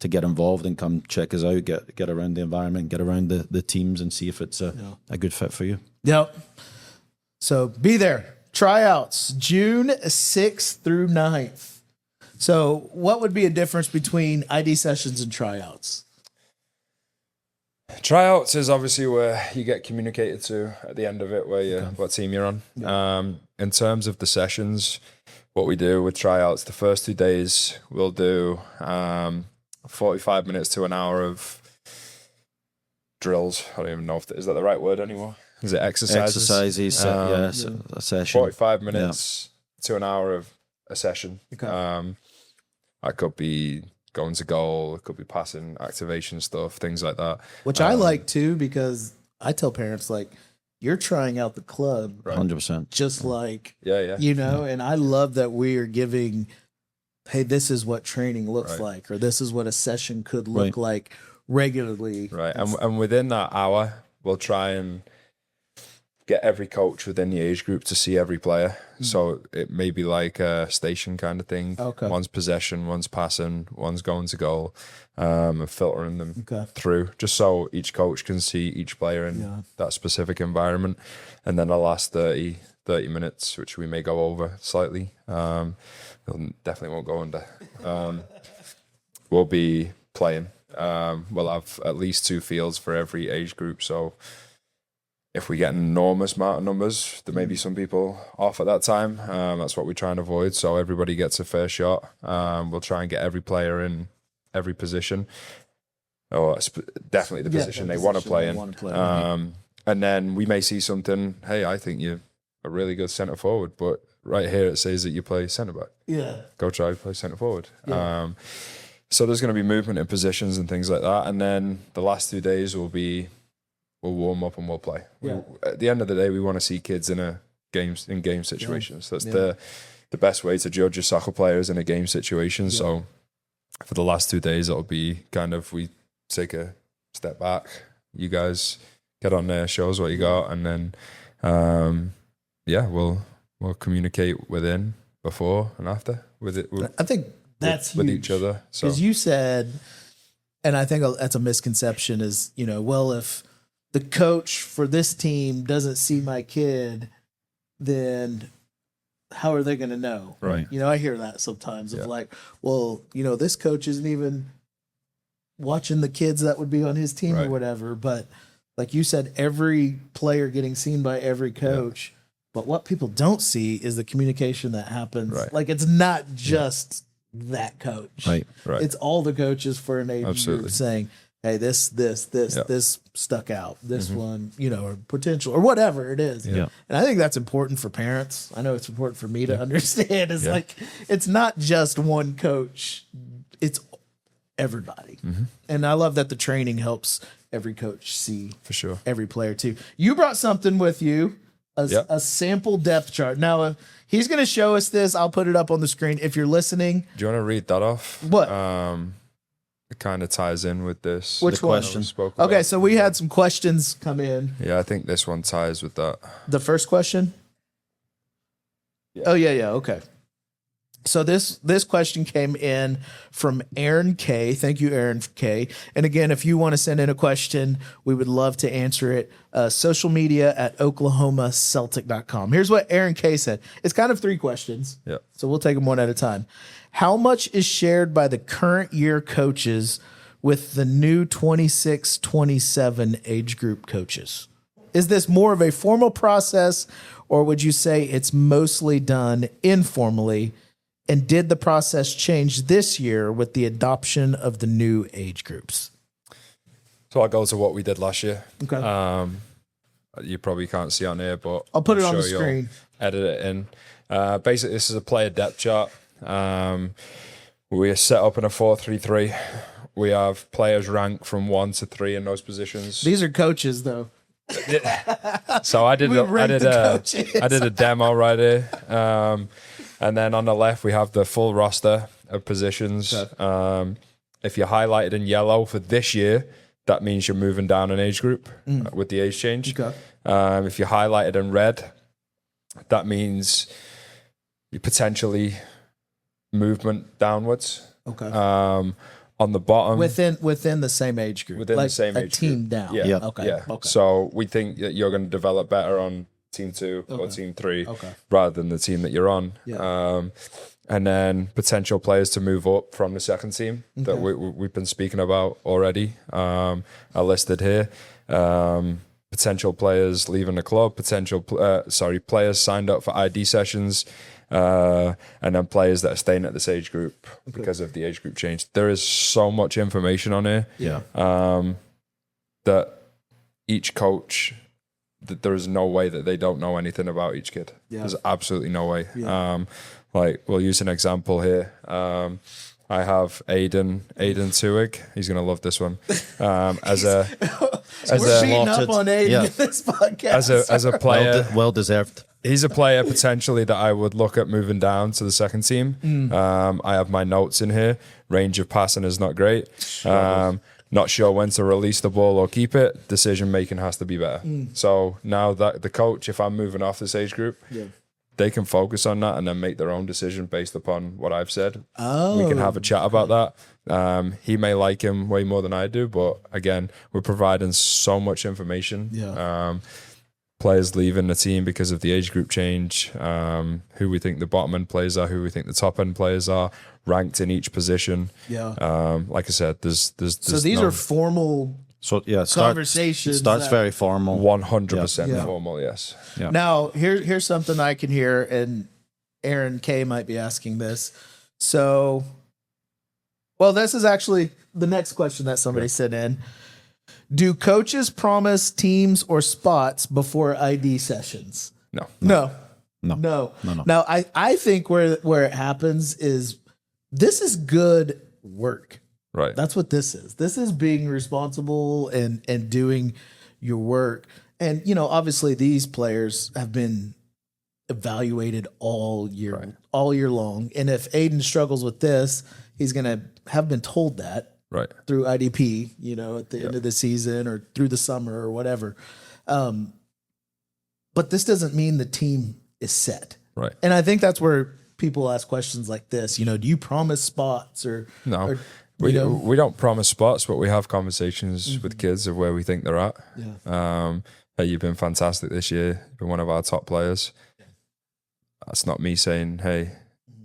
get involved and come check us out, get around the environment, get around the teams and see if it's a good fit for you. Yep. So be there. Tryouts, June 6th through 9th. So what would be a difference between ID sessions and tryouts? Tryouts is obviously where you get communicated to at the end of it, what team you're on. In terms of the sessions, what we do with tryouts, the first 2 days we'll do 45 minutes to an hour of drills. I don't even know is that the right word anymore. Is it exercises? Exercises, a session. 45 minutes to an hour of a session. Okay. That could be going to goal, it could be passing, activation stuff, things like that. Which I like too, because I tell parents, like, you're trying out the club. 100%. Just like, you know, and I love that we are giving, hey, this is what training looks like, or this is what a session could look like regularly. Right. And within that hour, we'll try and get every coach within the age group to see every player. So it may be like a station kind of thing. Okay. One's possession, one's passing, one's going to goal, and filtering them through, just so each coach can see each player in that specific environment. And then the last 30 minutes, which we may go over slightly, we'll definitely won't go under, we'll be playing. We'll have at least 2 fields for every age group. So if we get an enormous amount of numbers, there may be some people off at that time. That's what we try and avoid. So everybody gets a fair shot. We'll try and get every player in every position, or definitely the position they want to play in. And then we may see something. Hey, I think you're a really good centre forward, but right here it says that you play centre back. Yeah, go try to play centre forward. Yeah. So there's going to be movement in positions and things like that. And then the last 2 days we'll warm up and we'll play. At the end of the day, we want to see kids in game situations. That's the best way to judge a soccer player is in a game situation. So for the last 2 days, it'll be kind of, we take a step back. You guys get on there, show us what you got, and then we'll communicate within, before and after with it. I think that's with each other. So because you said, and I think that's a misconception, is, you know, well, if the coach for this team doesn't see my kid, then how are they going to know? Right. You know, I hear that sometimes of like, well, you know, this coach isn't even watching the kids that would be on his team or whatever. But like you said, every player getting seen by every coach. But what people don't see is the communication that happens. Right. Like, it's not just that coach. Right. It's all the coaches for an age group saying, hey, this stuck out. This one, you know, or potential or whatever it is. Yeah. And I think that's important for parents. I know it's important for me to understand. It's like, it's not just one coach it's everybody. And I love that the training helps every coach see For sure. every player too. You brought something with you, a sample depth chart. Now, he's going to show us this. I'll put it up on the screen. If you're listening. Do you want to read that off? What? It kind of ties in with this. Which one? Okay, so we had some questions come in. Yeah, I think this one ties with that. The first question? Yeah. Oh, yeah, okay. So this question came in from Aaron K. Thank you, Aaron K. And again, if you want to send in a question, we would love to answer it. Social media at oklahomaceltic.com. Here's what Aaron K. said. It's kind of 3 questions. Yeah. So we'll take them one at a time. How much is shared by the current year coaches with the new 26-27 age group coaches? Is this more of a formal process, or would you say it's mostly done informally? And did the process change this year with the adoption of the new age groups? So I'll go to what we did last year. Okay. You probably can't see on here, but I'll put it I'm on the sure screen. you'll edit it in. Basically, this is a player depth chart. We are set up in a 4-3-3. We have players ranked from 1 to 3 in those positions. These are coaches, though. So I did a demo right here. And then on the left, we have the full roster of positions. Okay. If you're highlighted in yellow for this year, that means you're moving down an age group with the age change. Okay. If you're highlighted in red, that means you potentially movement downwards. Okay. On the bottom, within the same age group, within like the same age a team group. down. Yeah. Okay. Yeah. Okay. So we think that you're going to develop better on team 2 or team 3 rather than the team that you're on. Yeah. And then potential players to move up from the second team that we've been speaking about already are listed here. Potential players leaving the club, players signed up for ID sessions, and then players that are staying at this age group because of the age group change. There is so much information on here that each coach, that there is no way that they don't know anything about each kid. Yeah. There's absolutely no way. Like, we'll use an example here. I have Aiden Tuig. He's going to love this one. We're beating up on Aiden in this podcast. As a player, well deserved. He's a player potentially that I would look at moving down to the second team. I have my notes in here. Range of passing is not great. Not sure when to release the ball or keep it. Decision making has to be better. So now that the coach, if I'm moving off this age group, they can focus on that and then make their own decision based upon what I've said. We can have a chat about that. He may like him way more than I do, but again, we're providing so much information. Players leaving the team because of the age group change, who we think the bottom end players are, who we think the top end players are, ranked in each position. Like I said, there's so these are formal conversations. Starts very formal. 100% formal, yes. Yeah. Now, here's something I can hear, and Aaron K might be asking this. So, well, this is actually the next question that somebody sent in. Do coaches promise teams or spots before ID sessions? No. Now, I think where it happens is this is good work. Right. That's what this is. This is being responsible and doing your work. And, obviously these players have been evaluated all year long. And if Aiden struggles with this, he's going to have been told that through IDP, at the end of the season or through the summer or whatever. But this doesn't mean the team is set. Right. And I think that's where people ask questions like this, do you promise spots or no? Or, we don't promise spots, but we have conversations with kids of where we think they're at. Hey, you've been fantastic this year. You've been one of our top players. That's not me saying, hey,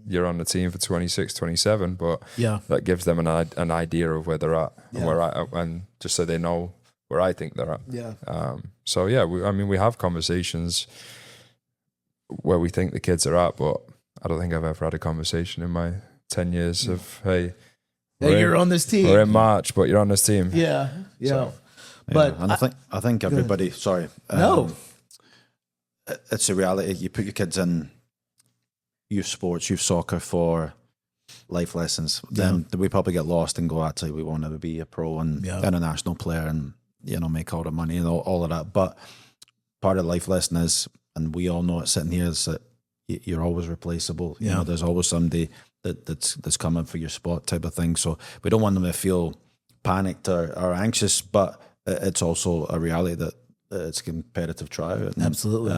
you're on the team for 26, 27, but that gives them an idea of where they're at and where and just so they know where I think they're at. We have conversations where we think the kids are at, but I don't think I've ever had a conversation in my 10 years of, hey, you're on this team. We're in March, but you're on this team. Yeah. So, but and I think everybody. Sorry, it's a reality. You put your kids in youth sports, youth soccer for life lessons, then we probably get lost and go, actually, we want to be a pro and international player and, make all the money and all of that. But part of the life lesson is, and we all know it sitting here, is that you're always replaceable. You know, there's always somebody that's coming for your spot type of thing. So we don't want them to feel panicked or anxious, but it's also a reality that it's a competitive tryout. And, absolutely.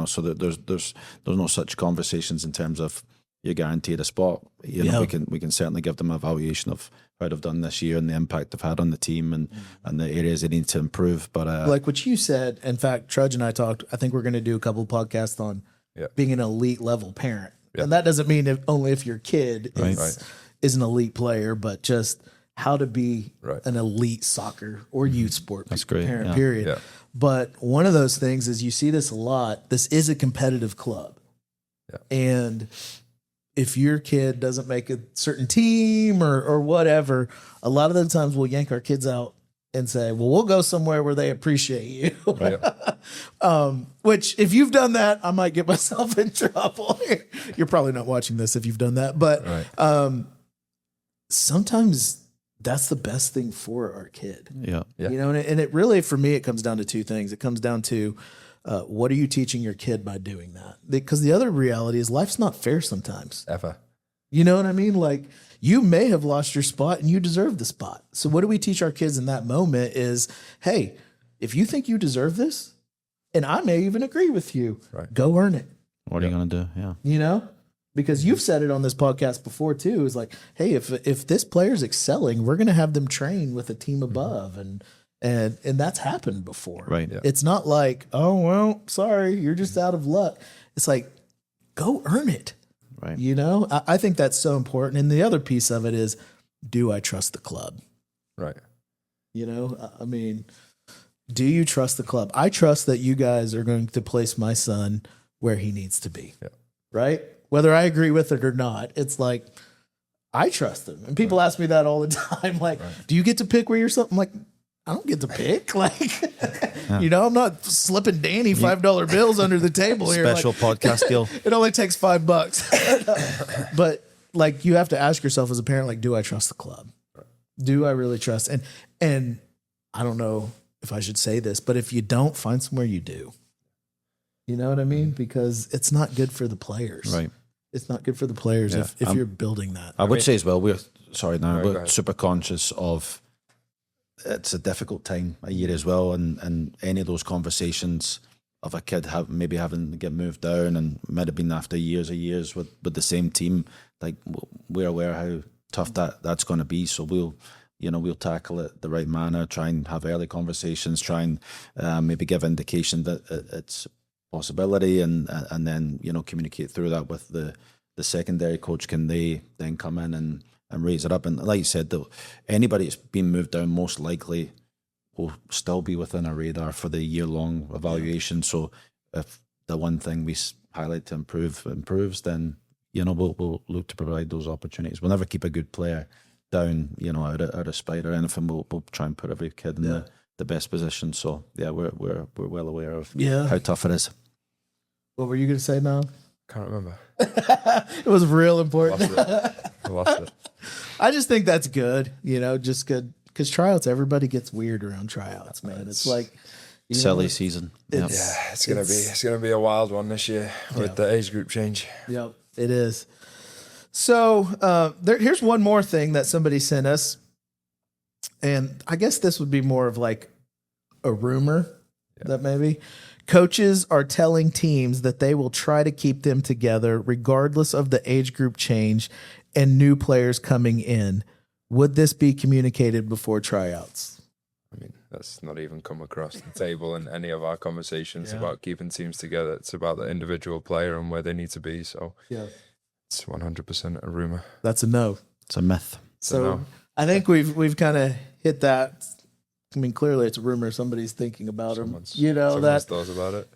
So that there's no such conversations in terms of you're guaranteed a spot. We can certainly give them an evaluation of how they've done this year and the impact they've had on the team and the areas they need to improve. But like what you said, in fact, Trudge and I talked, I think we're going to do a couple of podcasts on being an elite level parent. And that doesn't mean only if your kid is an elite player, but just how to be an elite soccer or youth sport parent, period. Yeah. But one of those things is, you see this a lot, this is a competitive club. Yeah. And if your kid doesn't make a certain team or whatever, a lot of the times we'll yank our kids out and say, well, we'll go somewhere where they appreciate you. Which, if you've done that, I might get myself in trouble. You're probably not watching this if you've done that. But sometimes that's the best thing for our kid. Yeah. And it really, for me, it comes down to two things. It comes down to what are you teaching your kid by doing that? Because the other reality is life's not fair sometimes. Ever. You know what I mean? Like, you may have lost your spot and you deserve the spot. So what do we teach our kids in that moment is, hey, if you think you deserve this, and I may even agree with you, go earn it. What are you going to do? Yeah. Because you've said it on this podcast before too, is like, hey, if this player's excelling, we're going to have them train with a team above. And that's happened before. Right. Yeah. It's not like, oh, well, sorry, you're just out of luck. It's like, go earn it. Right. I think that's so important. And the other piece of it is, do I trust the club? Right. I mean, do you trust the club? I trust that you guys are going to place my son where he needs to be. Yeah. Right? Whether I agree with it or not, it's like, I trust him. And people ask me that all the time. Like, do you get to pick where you're something? Like, I don't get to pick. Like, I'm not slipping Danny $5 bills under the table here. Special podcast deal. It only takes $5. But like, you have to ask yourself as a parent, like, do I trust the club? Do I really trust? And I don't know if I should say this, but if you don't, find somewhere you do. You know what I mean? Because it's not good for the players. Right. It's not good for the players if you're building that. I would say as well, we're super conscious of, it's a difficult time of year as well, and any of those conversations of a kid maybe having to get moved down, and might have been after years with the same team, like, we're aware how tough that's going to be. So we'll tackle it the right manner, try and have early conversations, try and maybe give indication that it's possibility, and then communicate through that with the secondary coach. Can they then come in and raise it up? And like you said, anybody that's been moved down most likely will still be within our radar for the year-long evaluation. So if the one thing we highlight to improves, then we'll look to provide those opportunities. We'll never keep a good player down, out of spite or anything. We'll try and put every kid in the best position. So we're well aware of how tough it is. What were you going to say now? Can't remember. It was real important. I lost it. I just think that's good, just good. Because tryouts, everybody gets weird around tryouts, man. It's like silly season. It's gonna be a wild one this year with the age group change. Yep, it is. So here's one more thing that somebody sent us, and I guess this would be more of like a rumor that maybe coaches are telling teams that they will try to keep them together regardless of the age group change and new players coming in. Would this be communicated before tryouts? I mean, that's not even come across the table in any of our conversations about keeping teams together. It's about the individual player and where they need to be. So it's 100% a rumor. That's a no. It's a myth. So I think we've kind of hit that. I mean, clearly it's a rumor. Somebody's thinking about them. Someone's thought about it.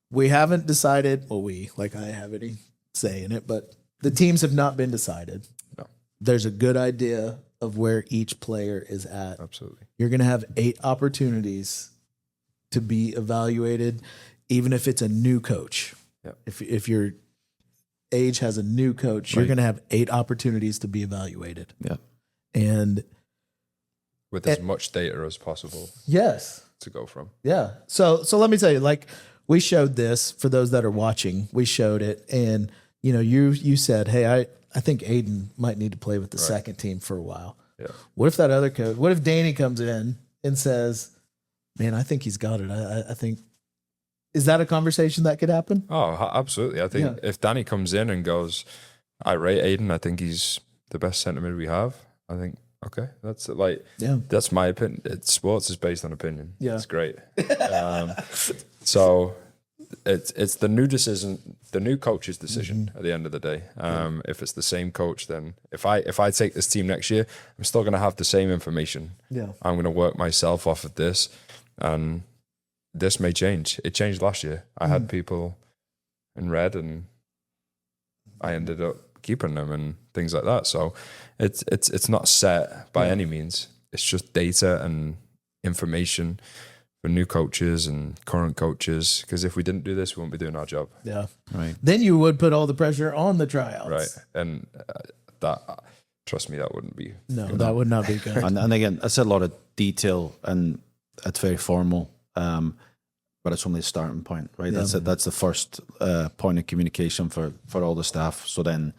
We haven't decided. Well, I have any say in it, but the teams have not been decided. No. There's a good idea of where each player is at. Absolutely. You're going to have 8 opportunities to be evaluated, even if it's a new coach. Yep. If you're age has a new coach, you're going to have 8 opportunities to be evaluated. Yeah. And with as much data as possible. Yes. To go from. Yeah. So let me tell you, like, we showed this for those that are watching. We showed it, and you said, hey, I think Aiden might need to play with the second team for a while. Yeah. What if that other coach? What if Danny comes in and says, man, I think he's got it. I think. Is that a conversation that could happen? Oh, absolutely. I think if Danny comes in and goes, I rate Aiden, I think he's the best centre mid we have. I think, okay, that's that's my opinion. Sports is based on opinion. Yeah. It's great. So it's the new decision, the new coach's decision at the end of the day. If it's the same coach, then if I take this team next year, I'm still going to have the same information. Yeah. I'm going to work myself off of this, and this may change. It changed last year. I had people in red, and I ended up keeping them and things like that. So it's not set by any means. It's just data and information for new coaches and current coaches. Because if we didn't do this, we wouldn't be doing our job. Yeah, right. Then you would put all the pressure on the tryouts, right? And that, trust me, that wouldn't be. No, that would not be good. and again, it's a lot of detail, and it's very formal. But it's only a starting point, right? Yeah. That's the first point of communication for all the staff. So then,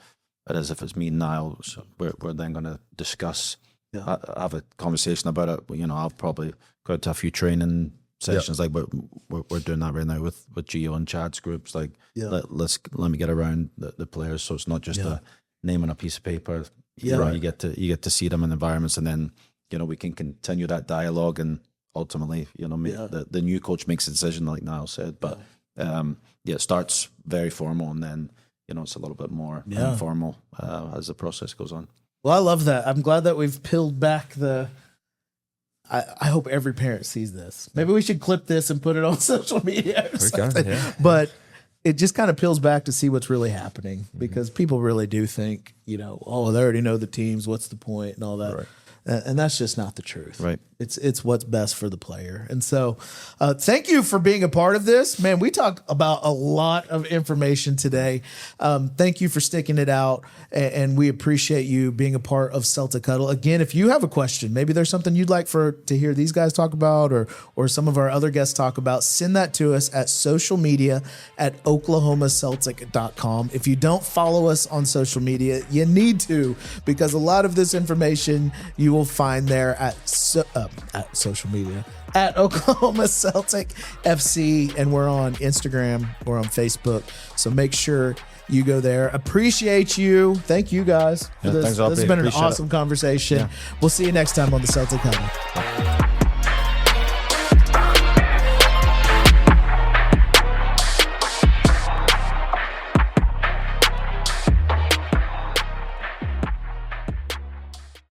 it is if it's me and Niall, so we're then going to discuss, have a conversation about it. I'll probably go to a few training sessions, like we're doing that right now with Gio and Chad's groups. Like, let me get around the players, so it's not just a name on a piece of paper. Yeah, right. You get to see them in environments, and then we can continue that dialogue, and ultimately, the new coach makes a decision, like Niall said. But it starts very formal, and then it's a little bit more informal as the process goes on. Well, I love that. I'm glad that we've peeled back the. I hope every parent sees this. Maybe we should clip this and put it on social media or something. Yeah. But it just kind of peels back to see what's really happening, because people really do think, they already know the teams. What's the point and all that. Right. And that's just not the truth. Right. It's what's best for the player. And so thank you for being a part of this. Man, we talked about a lot of information today. Thank you for sticking it out. And we appreciate you being a part of Celtic Huddle. Again, if you have a question, maybe there's something you'd like to hear these guys talk about, or some of our other guests talk about, send that to us at social media at oklahomaceltic.com. If you don't follow us on social media, you need to, because a lot of this information you will find there at social media at Oklahoma Celtic FC, and we're on Instagram, we're on Facebook, so make sure you go there. Appreciate you. Thank you guys for this. This has been an awesome conversation. We'll see you next time on the Celtic Huddle.